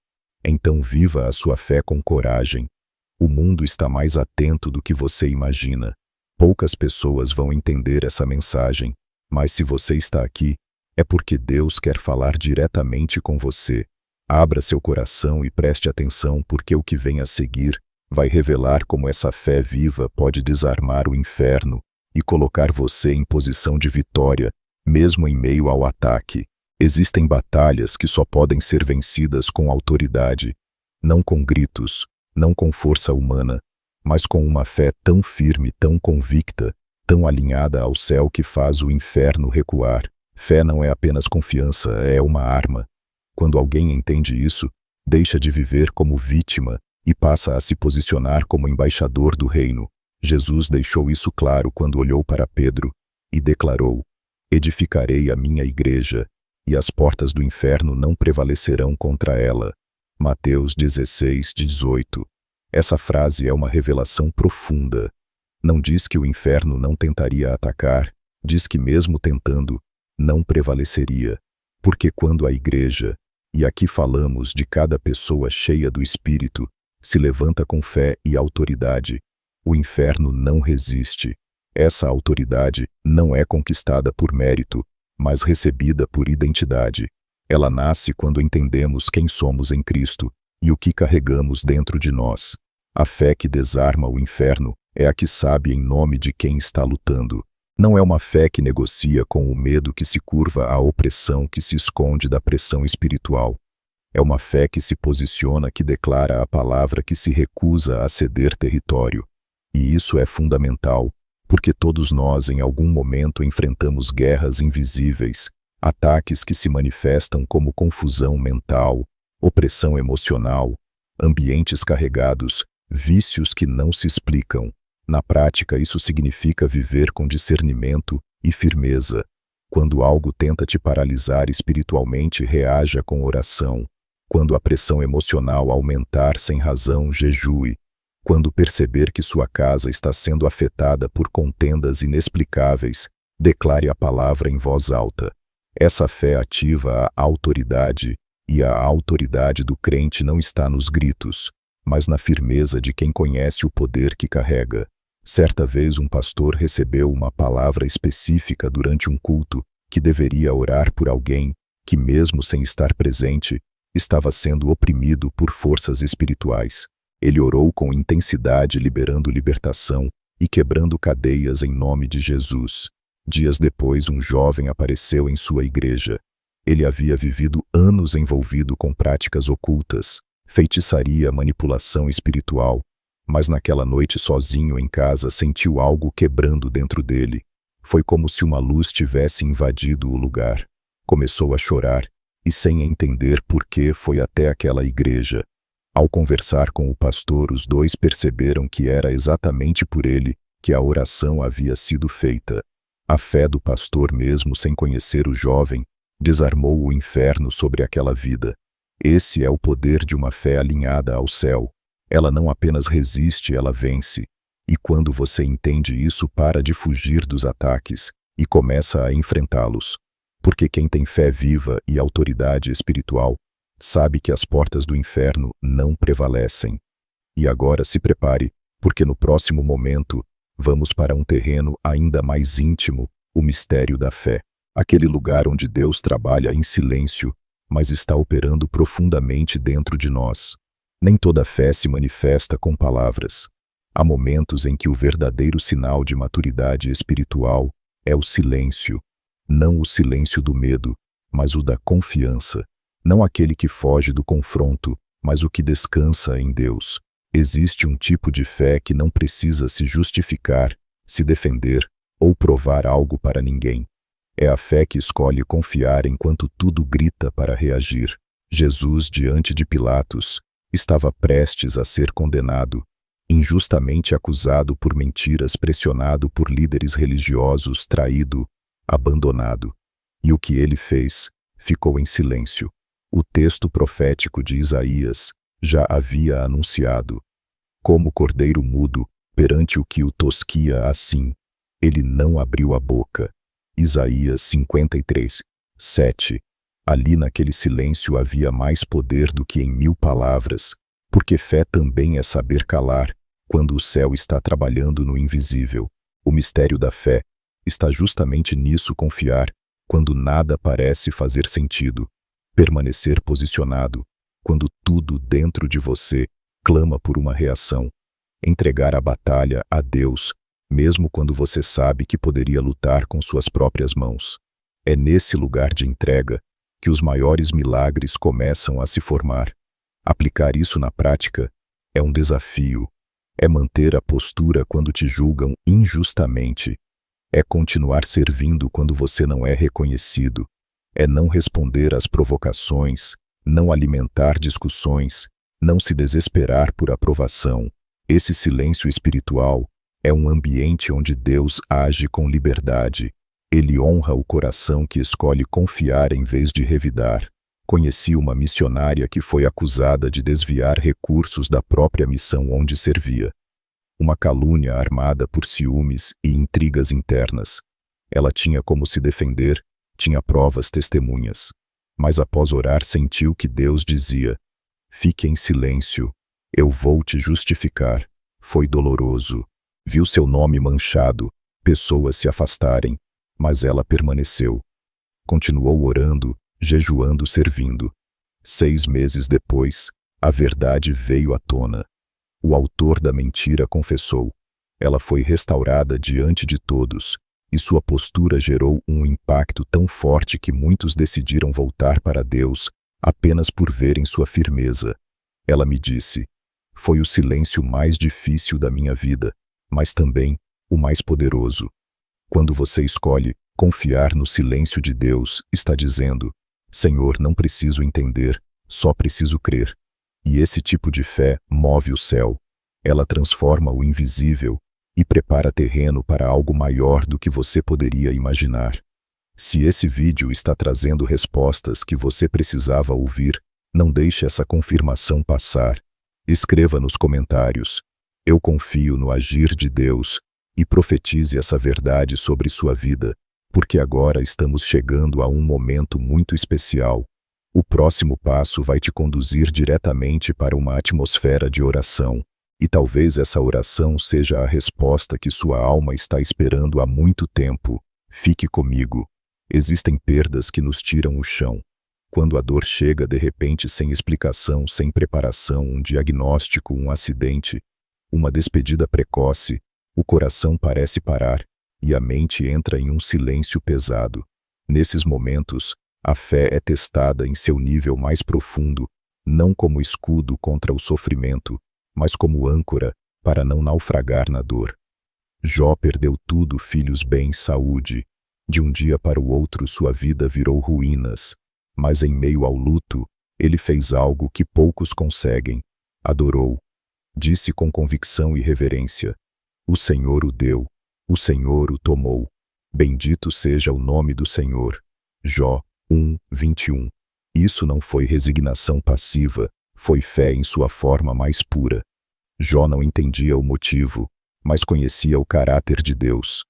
Então viva a sua fé com coragem. O mundo está mais atento do que você imagina. Poucas pessoas vão entender essa mensagem, mas se você está aqui, é porque Deus quer falar diretamente com você. Abra seu coração e preste atenção, porque o que vem a seguir vai revelar como essa fé viva pode desarmar o inferno e colocar você em posição de vitória, mesmo em meio ao ataque. Existem batalhas que só podem ser vencidas com autoridade, não com gritos, não com força humana, mas com uma fé tão firme, tão convicta, tão alinhada ao céu que faz o inferno recuar. Fé não é apenas confiança, é uma arma. Quando alguém entende isso, deixa de viver como vítima e passa a se posicionar como embaixador do reino. Jesus deixou isso claro quando olhou para Pedro e declarou: edificarei a minha igreja, e as portas do inferno não prevalecerão contra ela. Mateus 16:18. Essa frase é uma revelação profunda. Não diz que o inferno não tentaria atacar, diz que mesmo tentando, não prevaleceria. Porque quando a igreja, e aqui falamos de cada pessoa cheia do Espírito, se levanta com fé e autoridade, o inferno não resiste. Essa autoridade não é conquistada por mérito, mas recebida por identidade. Ela nasce quando entendemos quem somos em Cristo e o que carregamos dentro de nós. A fé que desarma o inferno é a que sabe em nome de quem está lutando. Não é uma fé que negocia com o medo, que se curva à opressão, que se esconde da pressão espiritual. É uma fé que se posiciona, que declara a palavra, que se recusa a ceder território. E isso é fundamental, porque todos nós em algum momento enfrentamos guerras invisíveis, ataques que se manifestam como confusão mental, opressão emocional, ambientes carregados, vícios que não se explicam. Na prática, isso significa viver com discernimento e firmeza. Quando algo tenta te paralisar espiritualmente, reaja com oração. Quando a pressão emocional aumentar sem razão, jejue. Quando perceber que sua casa está sendo afetada por contendas inexplicáveis, declare a palavra em voz alta. Essa fé ativa a autoridade E a autoridade do crente não está nos gritos, mas na firmeza de quem conhece o poder que carrega. Certa vez um pastor recebeu uma palavra específica durante um culto que deveria orar por alguém que, mesmo sem estar presente, estava sendo oprimido por forças espirituais. Ele orou com intensidade, liberando libertação e quebrando cadeias em nome de Jesus. Dias depois, um jovem apareceu em sua igreja. Ele havia vivido anos envolvido com práticas ocultas, feitiçaria, manipulação espiritual, mas naquela noite sozinho em casa sentiu algo quebrando dentro dele. Foi como se uma luz tivesse invadido o lugar. Começou a chorar e, sem entender por que, foi até aquela igreja. Ao conversar com o pastor, os dois perceberam que era exatamente por ele que a oração havia sido feita. A fé do pastor, mesmo sem conhecer o jovem, desarmou o inferno sobre aquela vida. Esse é o poder de uma fé alinhada ao céu. Ela não apenas resiste, ela vence. E quando você entende isso, para de fugir dos ataques e começa a enfrentá-los. Porque quem tem fé viva e autoridade espiritual sabe que as portas do inferno não prevalecem. E agora se prepare, porque no próximo momento vamos para um terreno ainda mais íntimo, o mistério da fé. Aquele lugar onde Deus trabalha em silêncio, mas está operando profundamente dentro de nós. Nem toda fé se manifesta com palavras. Há momentos em que o verdadeiro sinal de maturidade espiritual é o silêncio. Não o silêncio do medo, mas o da confiança. Não aquele que foge do confronto, mas o que descansa em Deus. Existe um tipo de fé que não precisa se justificar, se defender ou provar algo para ninguém. É a fé que escolhe confiar enquanto tudo grita para reagir. Jesus, diante de Pilatos, estava prestes a ser condenado, injustamente acusado por mentiras, pressionado por líderes religiosos, traído, abandonado. E o que ele fez? Ficou em silêncio. O texto profético de Isaías já havia anunciado. Como cordeiro mudo, perante o que o tosquia assim, ele não abriu a boca. Isaías 53, 7. Ali naquele silêncio havia mais poder do que em 1000 palavras, porque fé também é saber calar, quando o céu está trabalhando no invisível. O mistério da fé está justamente nisso: confiar, quando nada parece fazer sentido. Permanecer posicionado, quando tudo dentro de você clama por uma reação. Entregar a batalha a Deus, mesmo quando você sabe que poderia lutar com suas próprias mãos. É nesse lugar de entrega que os maiores milagres começam a se formar. Aplicar isso na prática é um desafio. É manter a postura quando te julgam injustamente. É continuar servindo quando você não é reconhecido. É não responder às provocações, não alimentar discussões, não se desesperar por aprovação. Esse silêncio espiritual é um ambiente onde Deus age com liberdade. Ele honra o coração que escolhe confiar em vez de revidar. Conheci uma missionária que foi acusada de desviar recursos da própria missão onde servia. Uma calúnia armada por ciúmes e intrigas internas. Ela tinha como se defender, tinha provas, testemunhas. Mas após orar sentiu que Deus dizia: fique em silêncio, eu vou te justificar. Foi doloroso. Viu seu nome manchado, pessoas se afastarem, mas ela permaneceu. Continuou orando, jejuando, servindo. 6 meses depois, a verdade veio à tona. O autor da mentira confessou. Ela foi restaurada diante de todos, e sua postura gerou um impacto tão forte que muitos decidiram voltar para Deus apenas por verem sua firmeza. Ela me disse: foi o silêncio mais difícil da minha vida, mas também o mais poderoso. Quando você escolhe confiar no silêncio de Deus, está dizendo: Senhor, não preciso entender, só preciso crer. E esse tipo de fé move o céu. Ela transforma o invisível e prepara terreno para algo maior do que você poderia imaginar. Se esse vídeo está trazendo respostas que você precisava ouvir, não deixe essa confirmação passar. Escreva nos comentários: eu confio no agir de Deus, e profetize essa verdade sobre sua vida, porque agora estamos chegando a um momento muito especial. O próximo passo vai te conduzir diretamente para uma atmosfera de oração. E talvez essa oração seja a resposta que sua alma está esperando há muito tempo. Fique comigo. Existem perdas que nos tiram o chão. Quando a dor chega de repente sem explicação, sem preparação, um diagnóstico, um acidente, uma despedida precoce, o coração parece parar e a mente entra em um silêncio pesado. Nesses momentos, a fé é testada em seu nível mais profundo, não como escudo contra o sofrimento, mas como âncora para não naufragar na dor. Jó perdeu tudo, filhos, bens, saúde. De um dia para o outro sua vida virou ruínas, mas em meio ao luto, ele fez algo que poucos conseguem. Adorou. Disse com convicção e reverência: o Senhor o deu, o Senhor o tomou. Bendito seja o nome do Senhor. Jó 1:21. Isso não foi resignação passiva, foi fé em sua forma mais pura. Jó não entendia o motivo, mas conhecia o caráter de Deus.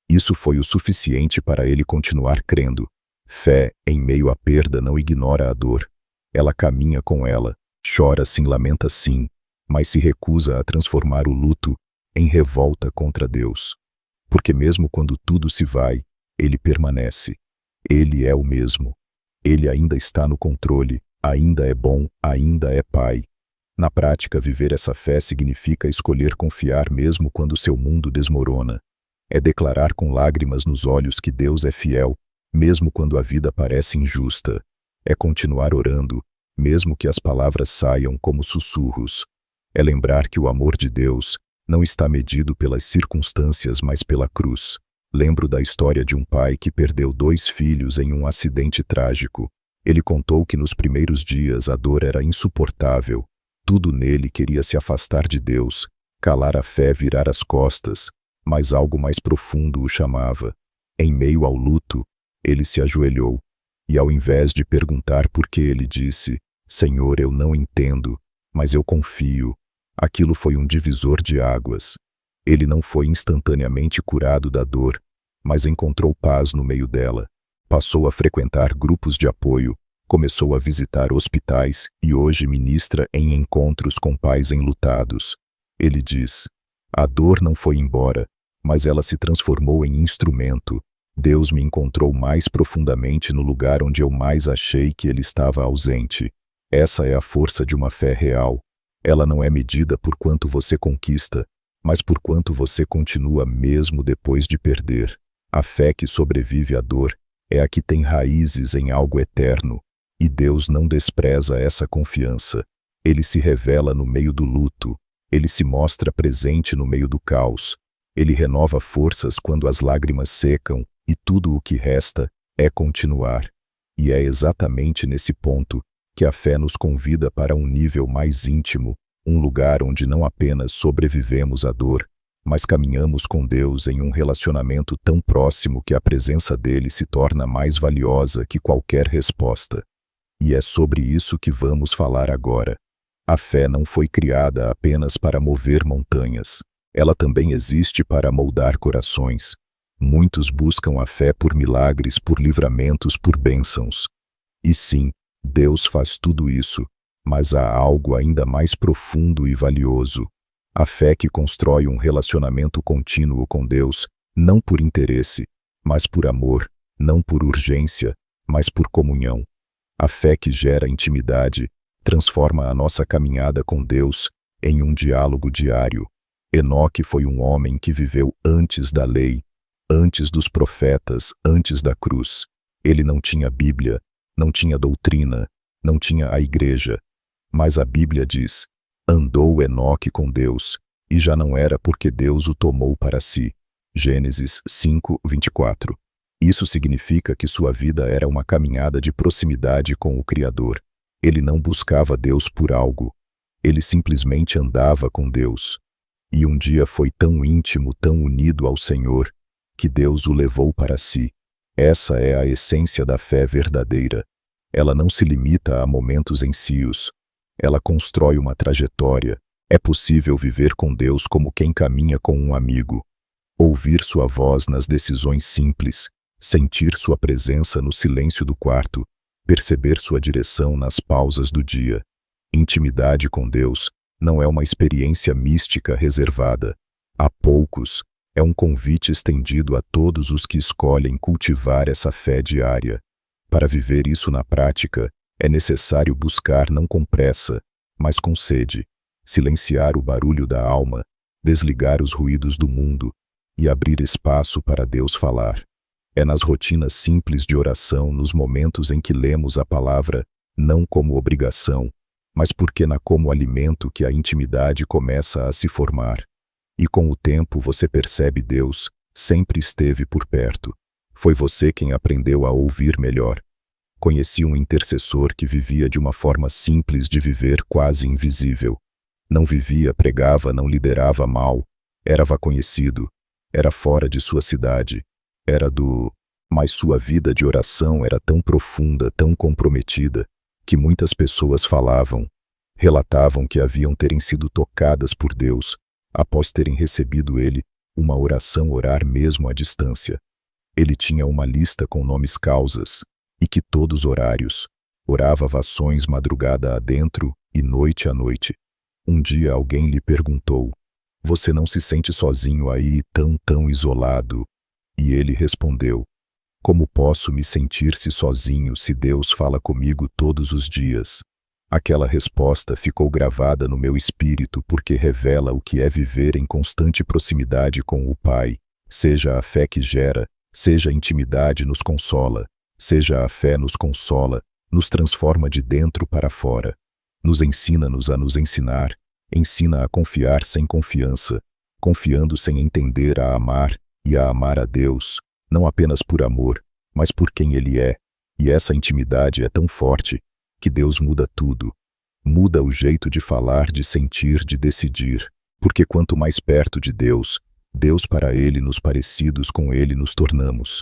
Isso foi o suficiente para ele continuar crendo. Fé, em meio à perda, não ignora a dor. Ela caminha com ela, chora sim, lamenta sim, mas se recusa a transformar o luto em revolta contra Deus. Porque mesmo quando tudo se vai, ele permanece. Ele é o mesmo. Ele ainda está no controle, ainda é bom, ainda é Pai. Na prática, viver essa fé significa escolher confiar mesmo quando seu mundo desmorona. É declarar com lágrimas nos olhos que Deus é fiel, mesmo quando a vida parece injusta. É continuar orando, mesmo que as palavras saiam como sussurros. É lembrar que o amor de Deus não está medido pelas circunstâncias, mas pela cruz. Lembro da história de um pai que perdeu 2 filhos em um acidente trágico. Ele contou que nos primeiros dias a dor era insuportável. Tudo nele queria se afastar de Deus, calar a fé, virar as costas, mas algo mais profundo o chamava. Em meio ao luto, ele se ajoelhou, e ao invés de perguntar por que, ele disse: Senhor, eu não entendo, mas eu confio. Aquilo foi um divisor de águas. Ele não foi instantaneamente curado da dor, mas encontrou paz no meio dela. Passou a frequentar grupos de apoio, começou a visitar hospitais e hoje ministra em encontros com pais enlutados. Ele diz: a dor não foi embora, mas ela se transformou em instrumento. Deus me encontrou mais profundamente no lugar onde eu mais achei que ele estava ausente. Essa é a força de uma fé real. Ela não é medida por quanto você conquista, mas por quanto você continua mesmo depois de perder. A fé que sobrevive à dor é a que tem raízes em algo eterno, e Deus não despreza essa confiança. Ele se revela no meio do luto, ele se mostra presente no meio do caos, ele renova forças quando as lágrimas secam, e tudo o que resta é continuar. E é exatamente nesse ponto que a fé nos convida para um nível mais íntimo, um lugar onde não apenas sobrevivemos à dor, mas caminhamos com Deus em um relacionamento tão próximo que a presença dele se torna mais valiosa que qualquer resposta. E é sobre isso que vamos falar agora. A fé não foi criada apenas para mover montanhas. Ela também existe para moldar corações. Muitos buscam a fé por milagres, por livramentos, por bênçãos. E sim, Deus faz tudo isso, mas há algo ainda mais profundo e valioso. A fé que constrói um relacionamento contínuo com Deus, não por interesse, mas por amor, não por urgência, mas por comunhão. A fé que gera intimidade, transforma a nossa caminhada com Deus em um diálogo diário. Enoque foi um homem que viveu antes da lei, antes dos profetas, antes da cruz. Ele não tinha Bíblia, não tinha doutrina, não tinha a igreja. Mas a Bíblia diz: andou Enoque com Deus, e já não era porque Deus o tomou para si. Gênesis 5:24. Isso significa que sua vida era uma caminhada de proximidade com o Criador. Ele não buscava Deus por algo. Ele simplesmente andava com Deus. E um dia foi tão íntimo, tão unido ao Senhor, que Deus o levou para si. Essa é a essência da fé verdadeira. Ela não se limita a momentos encios. Ela constrói uma trajetória. É possível viver com Deus como quem caminha com um amigo. Ouvir sua voz nas decisões simples, sentir sua presença no silêncio do quarto, perceber sua direção nas pausas do dia. Intimidade com Deus não é uma experiência mística reservada a poucos, é um convite estendido a todos os que escolhem cultivar essa fé diária. Para viver isso na prática, é necessário buscar não com pressa, mas com sede, silenciar o barulho da alma, desligar os ruídos do mundo e abrir espaço para Deus falar. É nas rotinas simples de oração, nos momentos em que lemos a palavra, não como obrigação, mas porque como alimento que a intimidade começa a se formar. E com o tempo você percebe Deus sempre esteve por perto. Foi você quem aprendeu a ouvir melhor. Conheci um intercessor que vivia de uma forma simples de viver, quase invisível. Não vivia, pregava, não liderava mal. Era conhecido. Era fora de sua cidade. Mas sua vida de oração era tão profunda, tão comprometida, que muitas pessoas relatavam que haviam terem sido tocadas por Deus, após terem recebido uma oração, orar mesmo à distância. Ele tinha uma lista com nomes, causas, e que todos horários. Orava vações madrugada adentro e noite a noite. Um dia alguém lhe perguntou: "Você não se sente sozinho aí, tão isolado?" E ele respondeu: "Como posso me sentir-se sozinho se Deus fala comigo todos os dias?" Aquela resposta ficou gravada no meu espírito porque revela o que é viver em constante proximidade com o Pai. Seja a fé que gera, seja a intimidade nos consola, seja a fé nos consola, nos transforma de dentro para fora. Nos ensina-nos a nos ensinar, ensina a confiar sem confiança, confiando sem entender, a amar e a amar a Deus, não apenas por amor, mas por quem Ele é. E essa intimidade é tão forte que Deus muda tudo. Muda o jeito de falar, de sentir, de decidir. Porque quanto mais perto de Deus para Ele, nos parecidos com Ele nos tornamos.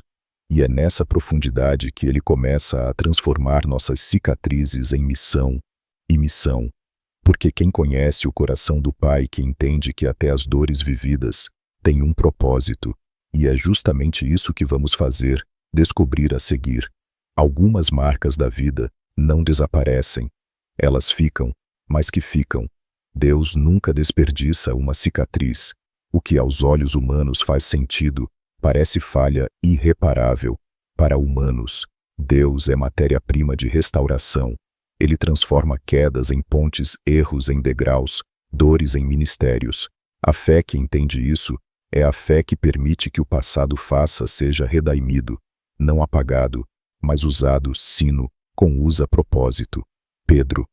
E é nessa profundidade que Ele começa a transformar nossas cicatrizes em missão e missão. Porque quem conhece o coração do Pai, que entende que até as dores vividas têm um propósito, e é justamente isso que vamos fazer, descobrir a seguir. Algumas marcas da vida não desaparecem. Elas ficam, mas que ficam. Deus nunca desperdiça uma cicatriz. O que aos olhos humanos faz sentido, parece falha irreparável. Para humanos, Deus é matéria-prima de restauração. Ele transforma quedas em pontes, erros em degraus, dores em ministérios. A fé que entende isso é a fé que permite que o passado seja redaimido, não apagado, mas usado, com propósito. Pedro.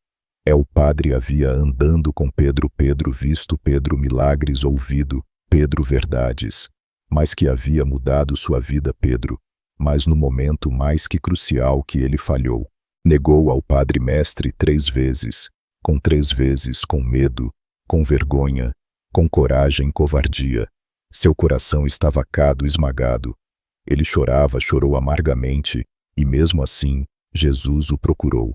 O Padre havia andando com Pedro, visto Pedro milagres, ouvido Pedro verdades, mas que havia mudado sua vida Pedro. Mas no momento mais que crucial que ele falhou, negou ao Padre Mestre 3 vezes, com medo, com vergonha, com coragem, covardia. Seu coração estava esmagado. Ele chorou amargamente, e mesmo assim, Jesus o procurou.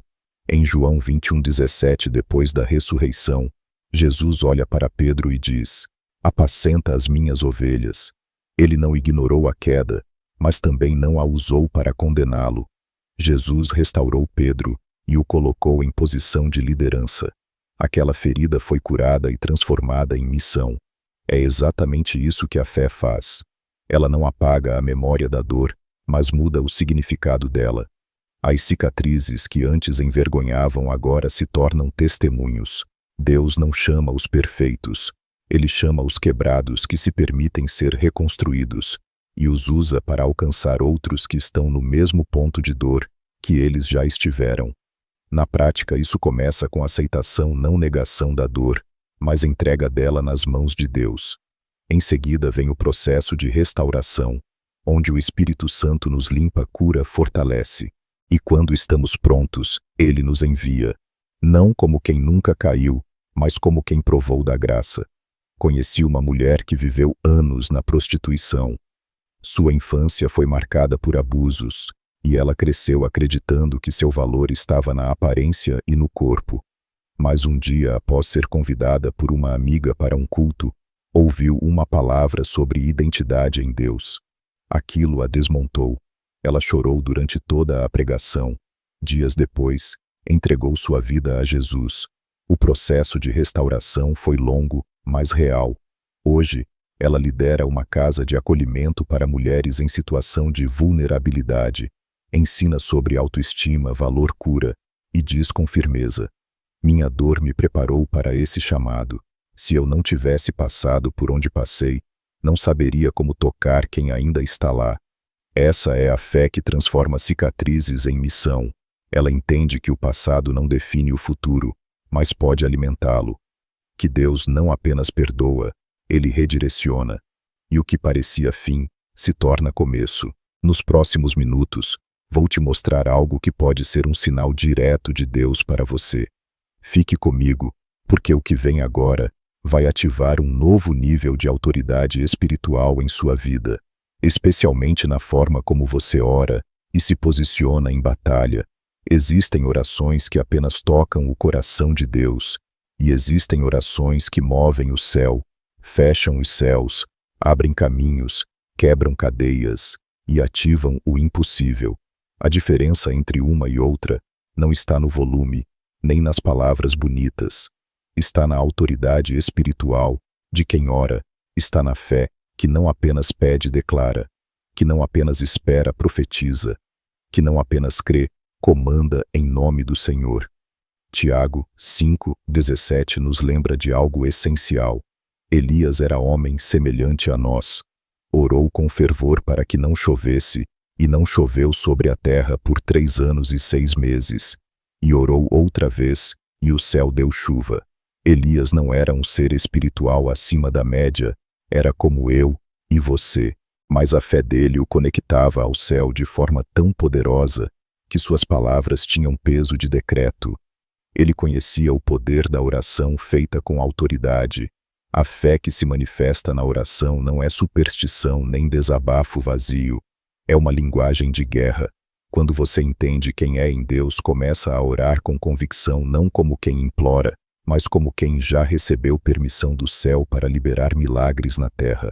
Em João 21:17, depois da ressurreição, Jesus olha para Pedro e diz: "Apacenta as minhas ovelhas." Ele não ignorou a queda, mas também não a usou para condená-lo. Jesus restaurou Pedro e o colocou em posição de liderança. Aquela ferida foi curada e transformada em missão. É exatamente isso que a fé faz. Ela não apaga a memória da dor, mas muda o significado dela. As cicatrizes que antes envergonhavam agora se tornam testemunhos. Deus não chama os perfeitos. Ele chama os quebrados que se permitem ser reconstruídos e os usa para alcançar outros que estão no mesmo ponto de dor que eles já estiveram. Na prática, isso começa com aceitação, não negação da dor, mas entrega dela nas mãos de Deus. Em seguida vem o processo de restauração, onde o Espírito Santo nos limpa, cura, fortalece. E quando estamos prontos, Ele nos envia, não como quem nunca caiu, mas como quem provou da graça. Conheci uma mulher que viveu anos na prostituição. Sua infância foi marcada por abusos, e ela cresceu acreditando que seu valor estava na aparência e no corpo. Mas um dia, após ser convidada por uma amiga para um culto, ouviu uma palavra sobre identidade em Deus. Aquilo a desmontou. Ela chorou durante toda a pregação. Dias depois, entregou sua vida a Jesus. O processo de restauração foi longo, mas real. Hoje, ela lidera uma casa de acolhimento para mulheres em situação de vulnerabilidade, ensina sobre autoestima, valor, cura, e diz com firmeza: minha dor me preparou para esse chamado. Se eu não tivesse passado por onde passei, não saberia como tocar quem ainda está lá. Essa é a fé que transforma cicatrizes em missão. Ela entende que o passado não define o futuro, mas pode alimentá-lo. Que Deus não apenas perdoa, Ele redireciona. E o que parecia fim, se torna começo. Nos próximos minutos, vou te mostrar algo que pode ser um sinal direto de Deus para você. Fique comigo, porque o que vem agora vai ativar um novo nível de autoridade espiritual em sua vida, especialmente na forma como você ora e se posiciona em batalha. Existem orações que apenas tocam o coração de Deus, e existem orações que movem o céu, fecham os céus, abrem caminhos, quebram cadeias e ativam o impossível. A diferença entre uma e outra não está no volume, nem nas palavras bonitas. Está na autoridade espiritual de quem ora, está na fé que não apenas pede e declara, que não apenas espera, profetiza, que não apenas crê, comanda em nome do Senhor. Tiago 5:17 nos lembra de algo essencial. Elias era homem semelhante a nós. Orou com fervor para que não chovesse, e não choveu sobre a terra por 3 anos e 6 meses. E orou outra vez, e o céu deu chuva. Elias não era um ser espiritual acima da média, era como eu e você, mas a fé dele o conectava ao céu de forma tão poderosa que suas palavras tinham peso de decreto. Ele conhecia o poder da oração feita com autoridade. A fé que se manifesta na oração não é superstição nem desabafo vazio, é uma linguagem de guerra. Quando você entende quem é em Deus, começa a orar com convicção, não como quem implora, mas como quem já recebeu permissão do céu para liberar milagres na terra.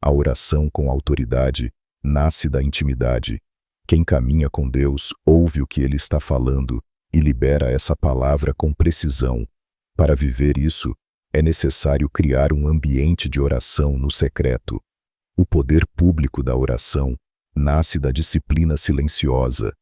A oração com autoridade nasce da intimidade. Quem caminha com Deus ouve o que Ele está falando e libera essa palavra com precisão. Para viver isso, é necessário criar um ambiente de oração no secreto. O poder público da oração nasce da disciplina silenciosa.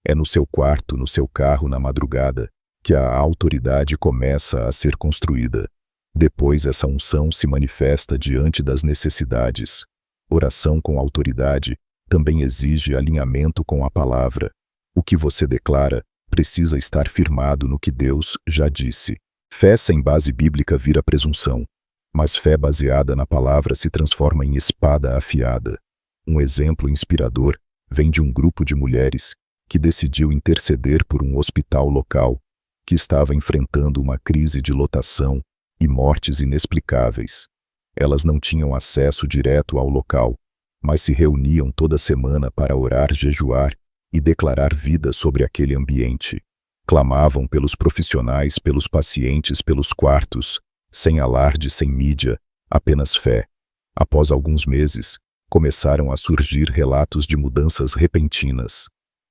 É no seu quarto, no seu carro, na madrugada, que a autoridade começa a ser construída. Depois essa unção se manifesta diante das necessidades. Oração com autoridade também exige alinhamento com a palavra. O que você declara precisa estar firmado no que Deus já disse. Fé sem base bíblica vira presunção, mas fé baseada na palavra se transforma em espada afiada. Um exemplo inspirador vem de um grupo de mulheres que decidiu interceder por um hospital local que estava enfrentando uma crise de lotação e mortes inexplicáveis. Elas não tinham acesso direto ao local, mas se reuniam toda semana para orar, jejuar e declarar vida sobre aquele ambiente. Clamavam pelos profissionais, pelos pacientes, pelos quartos, sem alarde, sem mídia, apenas fé. Após alguns meses, começaram a surgir relatos de mudanças repentinas.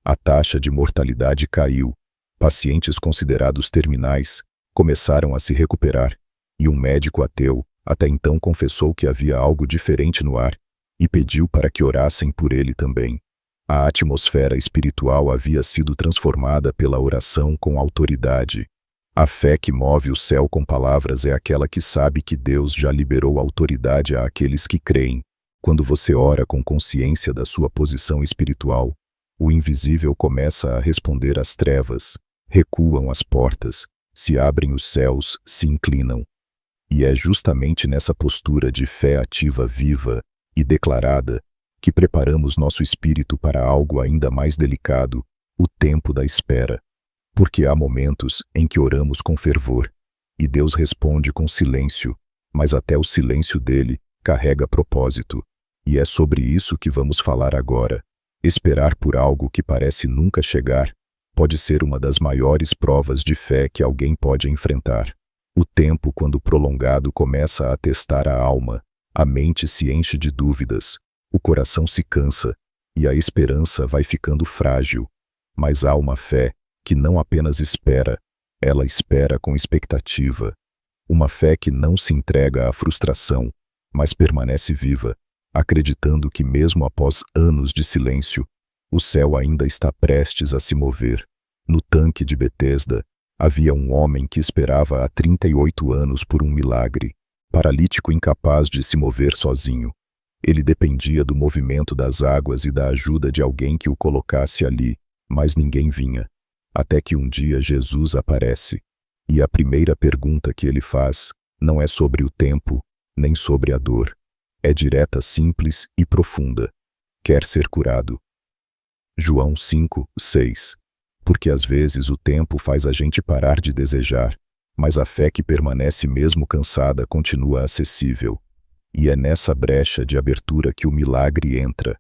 A taxa de mortalidade caiu. Pacientes considerados terminais começaram a se recuperar, e um médico ateu até então confessou que havia algo diferente no ar e pediu para que orassem por ele também. A atmosfera espiritual havia sido transformada pela oração com autoridade. A fé que move o céu com palavras é aquela que sabe que Deus já liberou autoridade àqueles que creem. Quando você ora com consciência da sua posição espiritual, o invisível começa a responder às trevas. Recuam as portas, se abrem os céus, se inclinam. E é justamente nessa postura de fé ativa, viva e declarada que preparamos nosso espírito para algo ainda mais delicado, o tempo da espera. Porque há momentos em que oramos com fervor, e Deus responde com silêncio, mas até o silêncio dele carrega propósito. E é sobre isso que vamos falar agora. Esperar por algo que parece nunca chegar pode ser uma das maiores provas de fé que alguém pode enfrentar. O tempo, quando prolongado, começa a testar a alma, a mente se enche de dúvidas, o coração se cansa, e a esperança vai ficando frágil. Mas há uma fé que não apenas espera, ela espera com expectativa. Uma fé que não se entrega à frustração, mas permanece viva, acreditando que mesmo após anos de silêncio, o céu ainda está prestes a se mover. No tanque de Betesda, havia um homem que esperava há 38 anos por um milagre, paralítico incapaz de se mover sozinho. Ele dependia do movimento das águas e da ajuda de alguém que o colocasse ali, mas ninguém vinha. Até que um dia Jesus aparece. E a primeira pergunta que ele faz não é sobre o tempo, nem sobre a dor. É direta, simples e profunda. Quer ser curado. João 5, 6. Porque às vezes o tempo faz a gente parar de desejar, mas a fé que permanece mesmo cansada continua acessível. E é nessa brecha de abertura que o milagre entra.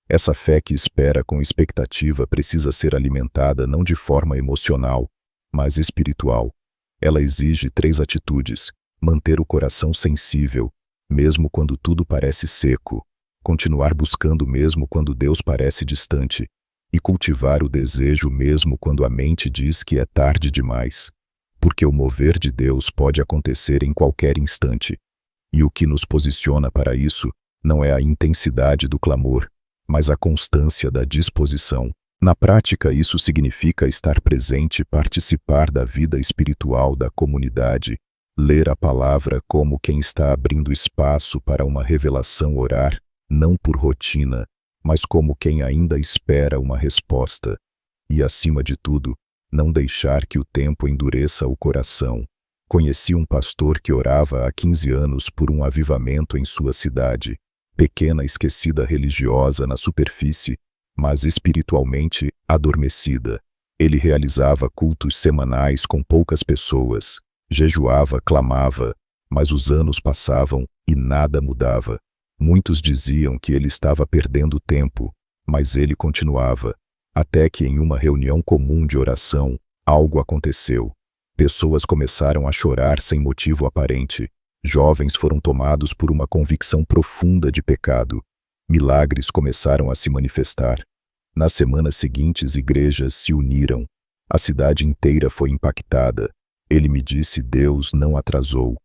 Essa fé que espera com expectativa precisa ser alimentada não de forma emocional, mas espiritual. Ela exige 3 atitudes: manter o coração sensível, mesmo quando tudo parece seco, continuar buscando mesmo quando Deus parece distante, e cultivar o desejo mesmo quando a mente diz que é tarde demais. Porque o mover de Deus pode acontecer em qualquer instante. E o que nos posiciona para isso não é a intensidade do clamor, mas a constância da disposição. Na prática, isso significa estar presente e participar da vida espiritual da comunidade, ler a palavra como quem está abrindo espaço para uma revelação, orar, não por rotina, mas como quem ainda espera uma resposta. E, acima de tudo, não deixar que o tempo endureça o coração. Conheci um pastor que orava há 15 anos por um avivamento em sua cidade, pequena esquecida religiosa na superfície, mas espiritualmente adormecida. Ele realizava cultos semanais com poucas pessoas, jejuava, clamava, mas os anos passavam e nada mudava. Muitos diziam que ele estava perdendo tempo, mas ele continuava. Até que em uma reunião comum de oração, algo aconteceu. Pessoas começaram a chorar sem motivo aparente. Jovens foram tomados por uma convicção profunda de pecado. Milagres começaram a se manifestar. Nas semanas seguintes, igrejas se uniram. A cidade inteira foi impactada. Ele me disse: Deus não atrasou.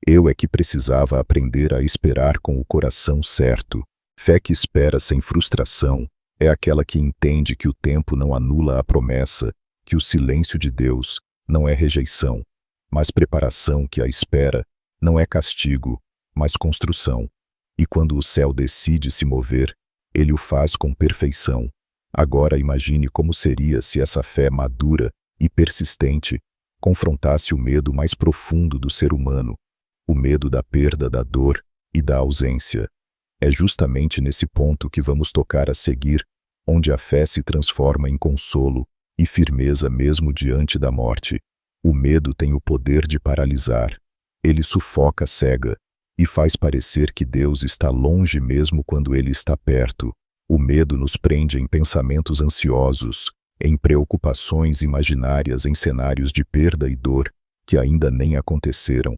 Eu é que precisava aprender a esperar com o coração certo. Fé que espera sem frustração é aquela que entende que o tempo não anula a promessa, que o silêncio de Deus não é rejeição, mas preparação, que a espera não é castigo, mas construção. E quando o céu decide se mover, ele o faz com perfeição. Agora imagine como seria se essa fé madura e persistente confrontasse o medo mais profundo do ser humano, o medo da perda, da dor e da ausência. É justamente nesse ponto que vamos tocar a seguir, onde a fé se transforma em consolo e firmeza mesmo diante da morte. O medo tem o poder de paralisar. Ele sufoca, cega e faz parecer que Deus está longe mesmo quando ele está perto. O medo nos prende em pensamentos ansiosos, em preocupações imaginárias, em cenários de perda e dor que ainda nem aconteceram.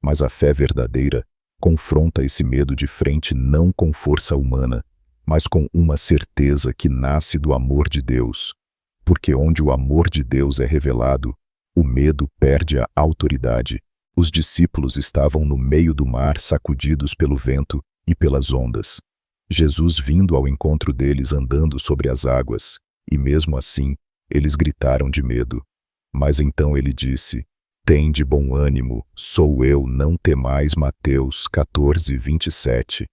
Mas a fé verdadeira confronta esse medo de frente, não com força humana, mas com uma certeza que nasce do amor de Deus. Porque onde o amor de Deus é revelado, o medo perde a autoridade. Os discípulos estavam no meio do mar, sacudidos pelo vento e pelas ondas. Jesus vindo ao encontro deles andando sobre as águas, e mesmo assim, eles gritaram de medo. Mas então ele disse: Tende bom ânimo, sou eu, não temais. Mateus 14, 27.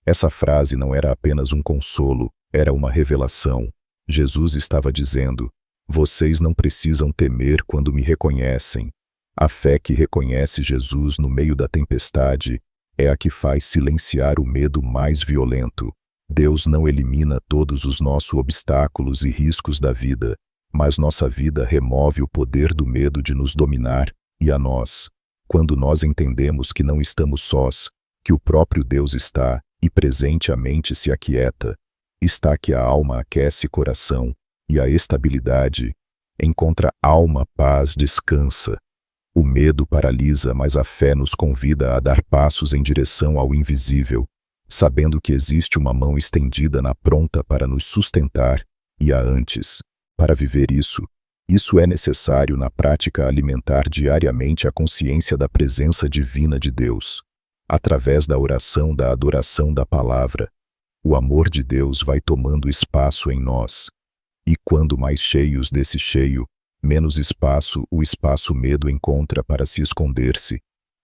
Essa frase não era apenas um consolo, era uma revelação. Jesus estava dizendo: Vocês não precisam temer quando me reconhecem. A fé que reconhece Jesus no meio da tempestade é a que faz silenciar o medo mais violento. Deus não elimina todos os nossos obstáculos e riscos da vida, mas nossa vida remove o poder do medo de nos dominar e a nós. Quando nós entendemos que não estamos sós, que o próprio Deus está, e presente, a mente se aquieta, está que a alma aquece coração, e a estabilidade encontra alma, paz, descansa. O medo paralisa, mas a fé nos convida a dar passos em direção ao invisível, sabendo que existe uma mão estendida na pronta para nos sustentar, e há antes, para viver isso, Isso é necessário na prática alimentar diariamente a consciência da presença divina de Deus. Através da oração, da adoração da palavra, o amor de Deus vai tomando espaço em nós. E quando mais cheios desse cheio, menos espaço o espaço medo encontra para se esconder-se.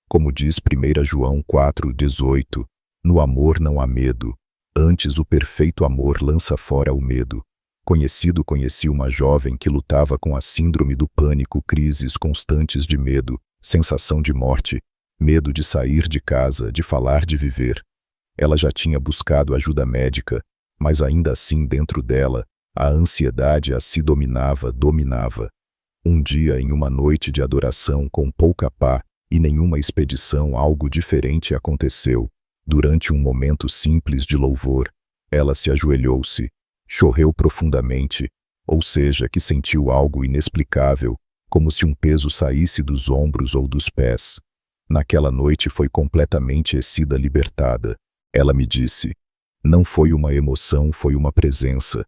Como diz 1 João 4,18, no amor não há medo, antes o perfeito amor lança fora o medo. Conheci uma jovem que lutava com a síndrome do pânico, crises constantes de medo, sensação de morte, medo de sair de casa, de falar, de viver. Ela já tinha buscado ajuda médica, mas ainda assim dentro dela, a ansiedade a se dominava. Um dia, em uma noite de adoração com pouca pá e nenhuma expedição, algo diferente aconteceu. Durante um momento simples de louvor, ela se ajoelhou-se, chorreu profundamente, ou seja, que sentiu algo inexplicável, como se um peso saísse dos ombros ou dos pés. Naquela noite foi completamente libertada. Ela me disse, não foi uma emoção, foi uma presença.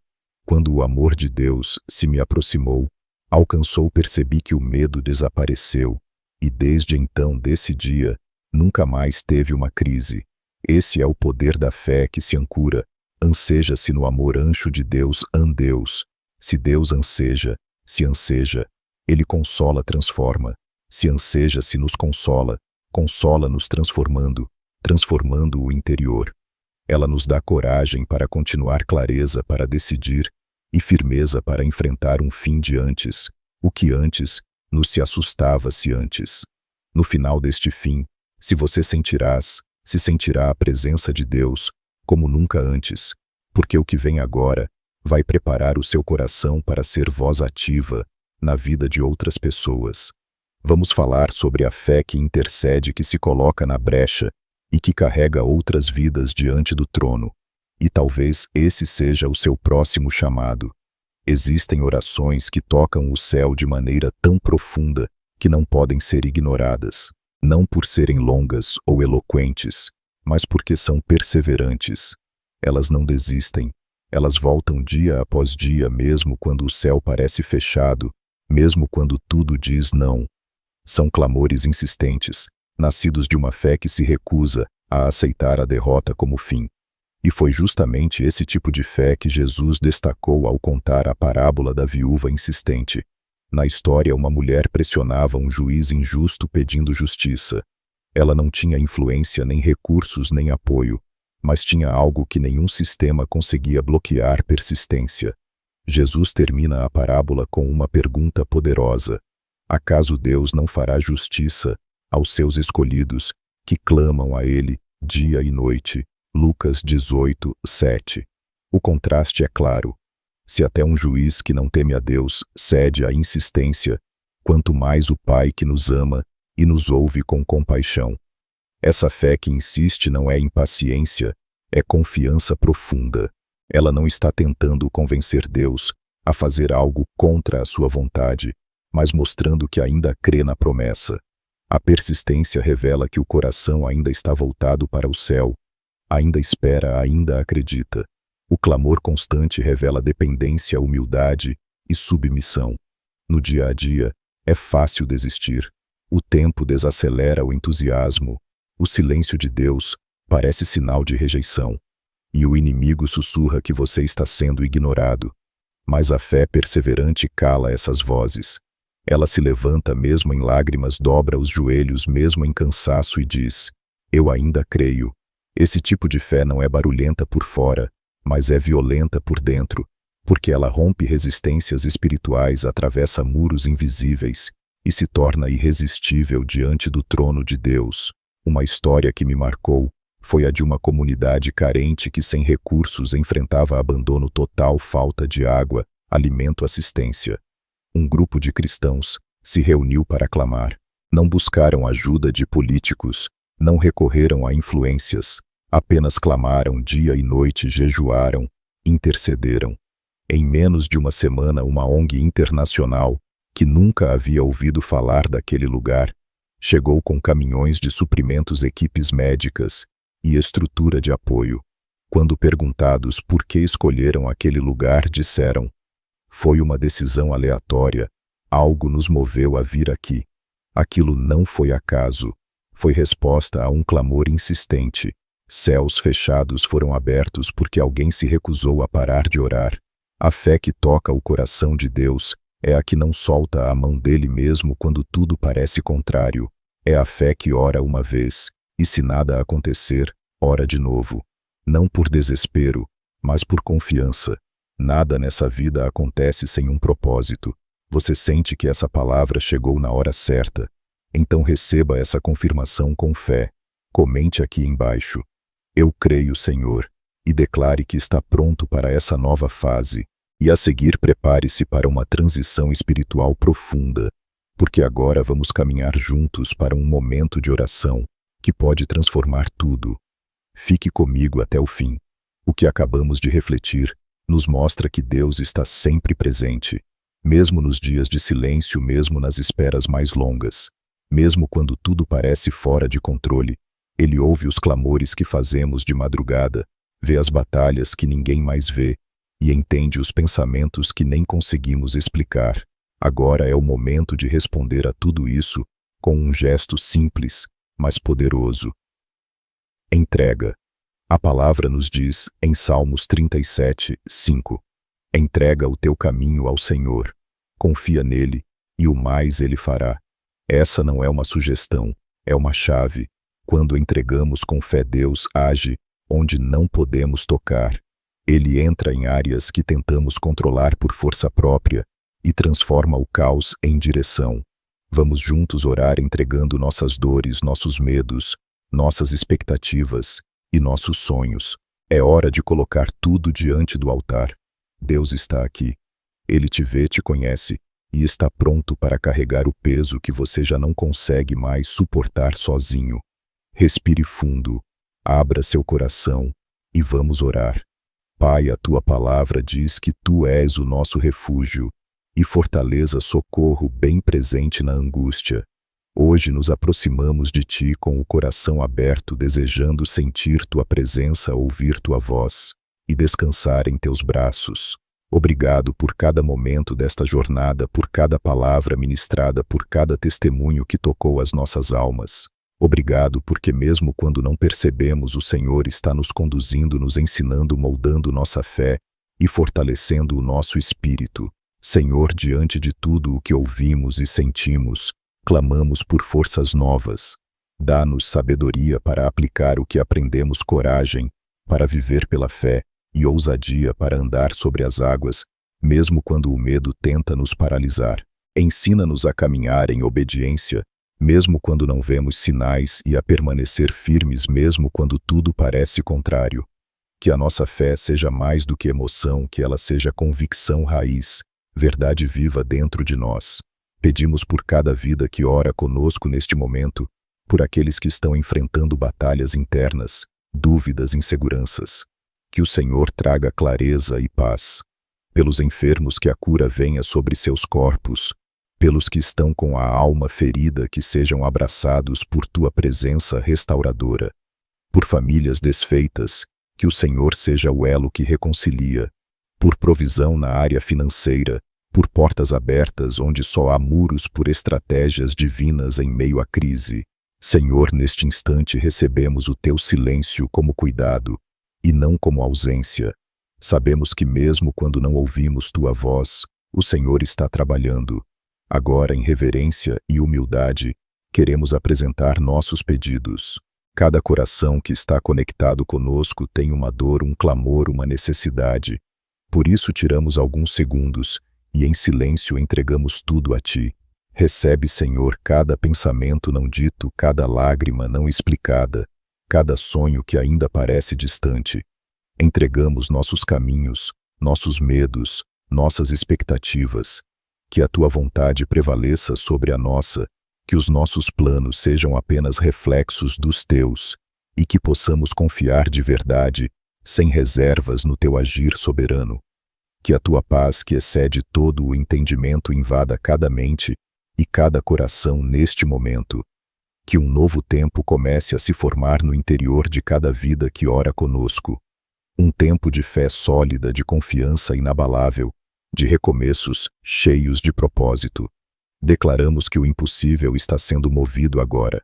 Quando o amor de Deus se me aproximou, alcançou, percebi que o medo desapareceu, e desde então, desse dia, nunca mais teve uma crise. Esse é o poder da fé que se ancora, anseja-se no amor ancho de Deus, Deus. Se Deus anseja, se anseja, Ele consola, transforma. Se anseja, se nos consola, consola-nos transformando o interior. Ela nos dá coragem para continuar, clareza para decidir e firmeza para enfrentar um fim de antes, o que antes nos se assustava-se antes. No final deste fim, se sentirá a presença de Deus como nunca antes, porque o que vem agora vai preparar o seu coração para ser voz ativa na vida de outras pessoas. Vamos falar sobre a fé que intercede, que se coloca na brecha e que carrega outras vidas diante do trono. E talvez esse seja o seu próximo chamado. Existem orações que tocam o céu de maneira tão profunda que não podem ser ignoradas, não por serem longas ou eloquentes, mas porque são perseverantes. Elas não desistem, elas voltam dia após dia, mesmo quando o céu parece fechado, mesmo quando tudo diz não. São clamores insistentes, nascidos de uma fé que se recusa a aceitar a derrota como fim. E foi justamente esse tipo de fé que Jesus destacou ao contar a parábola da viúva insistente. Na história, uma mulher pressionava um juiz injusto pedindo justiça. Ela não tinha influência, nem recursos, nem apoio, mas tinha algo que nenhum sistema conseguia bloquear: persistência. Jesus termina a parábola com uma pergunta poderosa: acaso Deus não fará justiça aos seus escolhidos, que clamam a Ele dia e noite? Lucas 18:7. O contraste é claro. Se até um juiz que não teme a Deus cede à insistência, quanto mais o Pai que nos ama e nos ouve com compaixão. Essa fé que insiste não é impaciência, é confiança profunda. Ela não está tentando convencer Deus a fazer algo contra a sua vontade, mas mostrando que ainda crê na promessa. A persistência revela que o coração ainda está voltado para o céu, ainda espera, ainda acredita. O clamor constante revela dependência, humildade e submissão. No dia a dia, é fácil desistir. O tempo desacelera o entusiasmo. O silêncio de Deus parece sinal de rejeição. E o inimigo sussurra que você está sendo ignorado. Mas a fé perseverante cala essas vozes. Ela se levanta mesmo em lágrimas, dobra os joelhos mesmo em cansaço e diz: eu ainda creio. Esse tipo de fé não é barulhenta por fora, mas é violenta por dentro, porque ela rompe resistências espirituais, atravessa muros invisíveis e se torna irresistível diante do trono de Deus. Uma história que me marcou foi a de uma comunidade carente que, sem recursos, enfrentava abandono total, falta de água, alimento, assistência. Um grupo de cristãos se reuniu para clamar. Não buscaram ajuda de políticos, não recorreram a influências, apenas clamaram dia e noite, jejuaram, intercederam. Em menos de uma semana, uma ONG internacional, que nunca havia ouvido falar daquele lugar, chegou com caminhões de suprimentos, equipes médicas e estrutura de apoio. Quando perguntados por que escolheram aquele lugar, disseram: foi uma decisão aleatória, Algo nos moveu a vir aqui. Aquilo não foi acaso. Foi resposta a um clamor insistente. Céus fechados foram abertos porque alguém se recusou a parar de orar. A fé que toca o coração de Deus é a que não solta a mão dele mesmo quando tudo parece contrário. É a fé que ora uma vez, e se nada acontecer, ora de novo. Não por desespero, mas por confiança. Nada nessa vida acontece sem um propósito. Você sente que essa palavra chegou na hora certa. Então receba essa confirmação com fé. Comente aqui embaixo: eu creio, Senhor, e declare que está pronto para essa nova fase. E a seguir prepare-se para uma transição espiritual profunda, porque agora vamos caminhar juntos para um momento de oração que pode transformar tudo. Fique comigo até o fim. O que acabamos de refletir nos mostra que Deus está sempre presente, mesmo nos dias de silêncio, mesmo nas esperas mais longas, mesmo quando tudo parece fora de controle. Ele ouve os clamores que fazemos de madrugada, vê as batalhas que ninguém mais vê e entende os pensamentos que nem conseguimos explicar. Agora é o momento de responder a tudo isso com um gesto simples, mas poderoso. Entrega. A palavra nos diz, em Salmos 37, 5, entrega o teu caminho ao Senhor, confia nele, e o mais ele fará. Essa não é uma sugestão, é uma chave. Quando entregamos com fé, Deus age onde não podemos tocar. Ele entra em áreas que tentamos controlar por força própria e transforma o caos em direção. Vamos juntos orar entregando nossas dores, nossos medos, nossas expectativas e nossos sonhos. É hora de colocar tudo diante do altar. Deus está aqui. Ele te vê, te conhece e está pronto para carregar o peso que você já não consegue mais suportar sozinho. Respire fundo, abra seu coração e vamos orar. Pai, a tua palavra diz que tu és o nosso refúgio e fortaleza, socorro bem presente na angústia. Hoje nos aproximamos de ti com o coração aberto, desejando sentir tua presença, ouvir tua voz e descansar em teus braços. Obrigado por cada momento desta jornada, por cada palavra ministrada, por cada testemunho que tocou as nossas almas. Obrigado porque mesmo quando não percebemos, o Senhor está nos conduzindo, nos ensinando, moldando nossa fé e fortalecendo o nosso espírito. Senhor, diante de tudo o que ouvimos e sentimos, clamamos por forças novas. Dá-nos sabedoria para aplicar o que aprendemos, coragem para viver pela fé e ousadia para andar sobre as águas, mesmo quando o medo tenta nos paralisar. Ensina-nos a caminhar em obediência, mesmo quando não vemos sinais, e a permanecer firmes mesmo quando tudo parece contrário. Que a nossa fé seja mais do que emoção, que ela seja convicção raiz, verdade viva dentro de nós. Pedimos por cada vida que ora conosco neste momento, por aqueles que estão enfrentando batalhas internas, dúvidas, inseguranças. Que o Senhor traga clareza e paz. Pelos enfermos, que a cura venha sobre seus corpos. Pelos que estão com a alma ferida, que sejam abraçados por tua presença restauradora. Por famílias desfeitas, que o Senhor seja o elo que reconcilia. Por provisão na área financeira, por portas abertas onde só há muros, por estratégias divinas em meio à crise. Senhor, neste instante recebemos o teu silêncio como cuidado e não como ausência. Sabemos que mesmo quando não ouvimos tua voz, o Senhor está trabalhando. Agora, em reverência e humildade, queremos apresentar nossos pedidos. Cada coração que está conectado conosco tem uma dor, um clamor, uma necessidade. Por isso tiramos alguns segundos e em silêncio entregamos tudo a ti. Recebe, Senhor, cada pensamento não dito, cada lágrima não explicada, cada sonho que ainda parece distante. Entregamos nossos caminhos, nossos medos, nossas expectativas. Que a tua vontade prevaleça sobre a nossa, que os nossos planos sejam apenas reflexos dos teus, e que possamos confiar de verdade, sem reservas, no teu agir soberano. Que a tua paz, que excede todo o entendimento, invada cada mente e cada coração neste momento. Que um novo tempo comece a se formar no interior de cada vida que ora conosco. Um tempo de fé sólida, de confiança inabalável, de recomeços cheios de propósito. Declaramos que o impossível está sendo movido agora.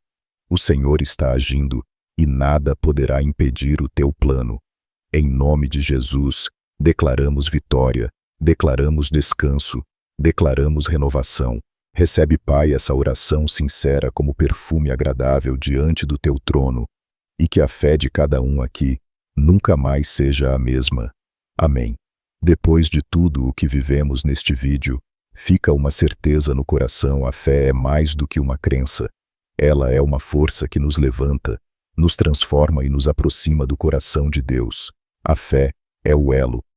O Senhor está agindo e nada poderá impedir o teu plano. Em nome de Jesus, declaramos vitória, declaramos descanso, declaramos renovação. Recebe, Pai, essa oração sincera como perfume agradável diante do teu trono, e que a fé de cada um aqui nunca mais seja a mesma. Amém. Depois de tudo o que vivemos neste vídeo, fica uma certeza no coração: a fé é mais do que uma crença. Ela é uma força que nos levanta, nos transforma e nos aproxima do coração de Deus. A fé é o elo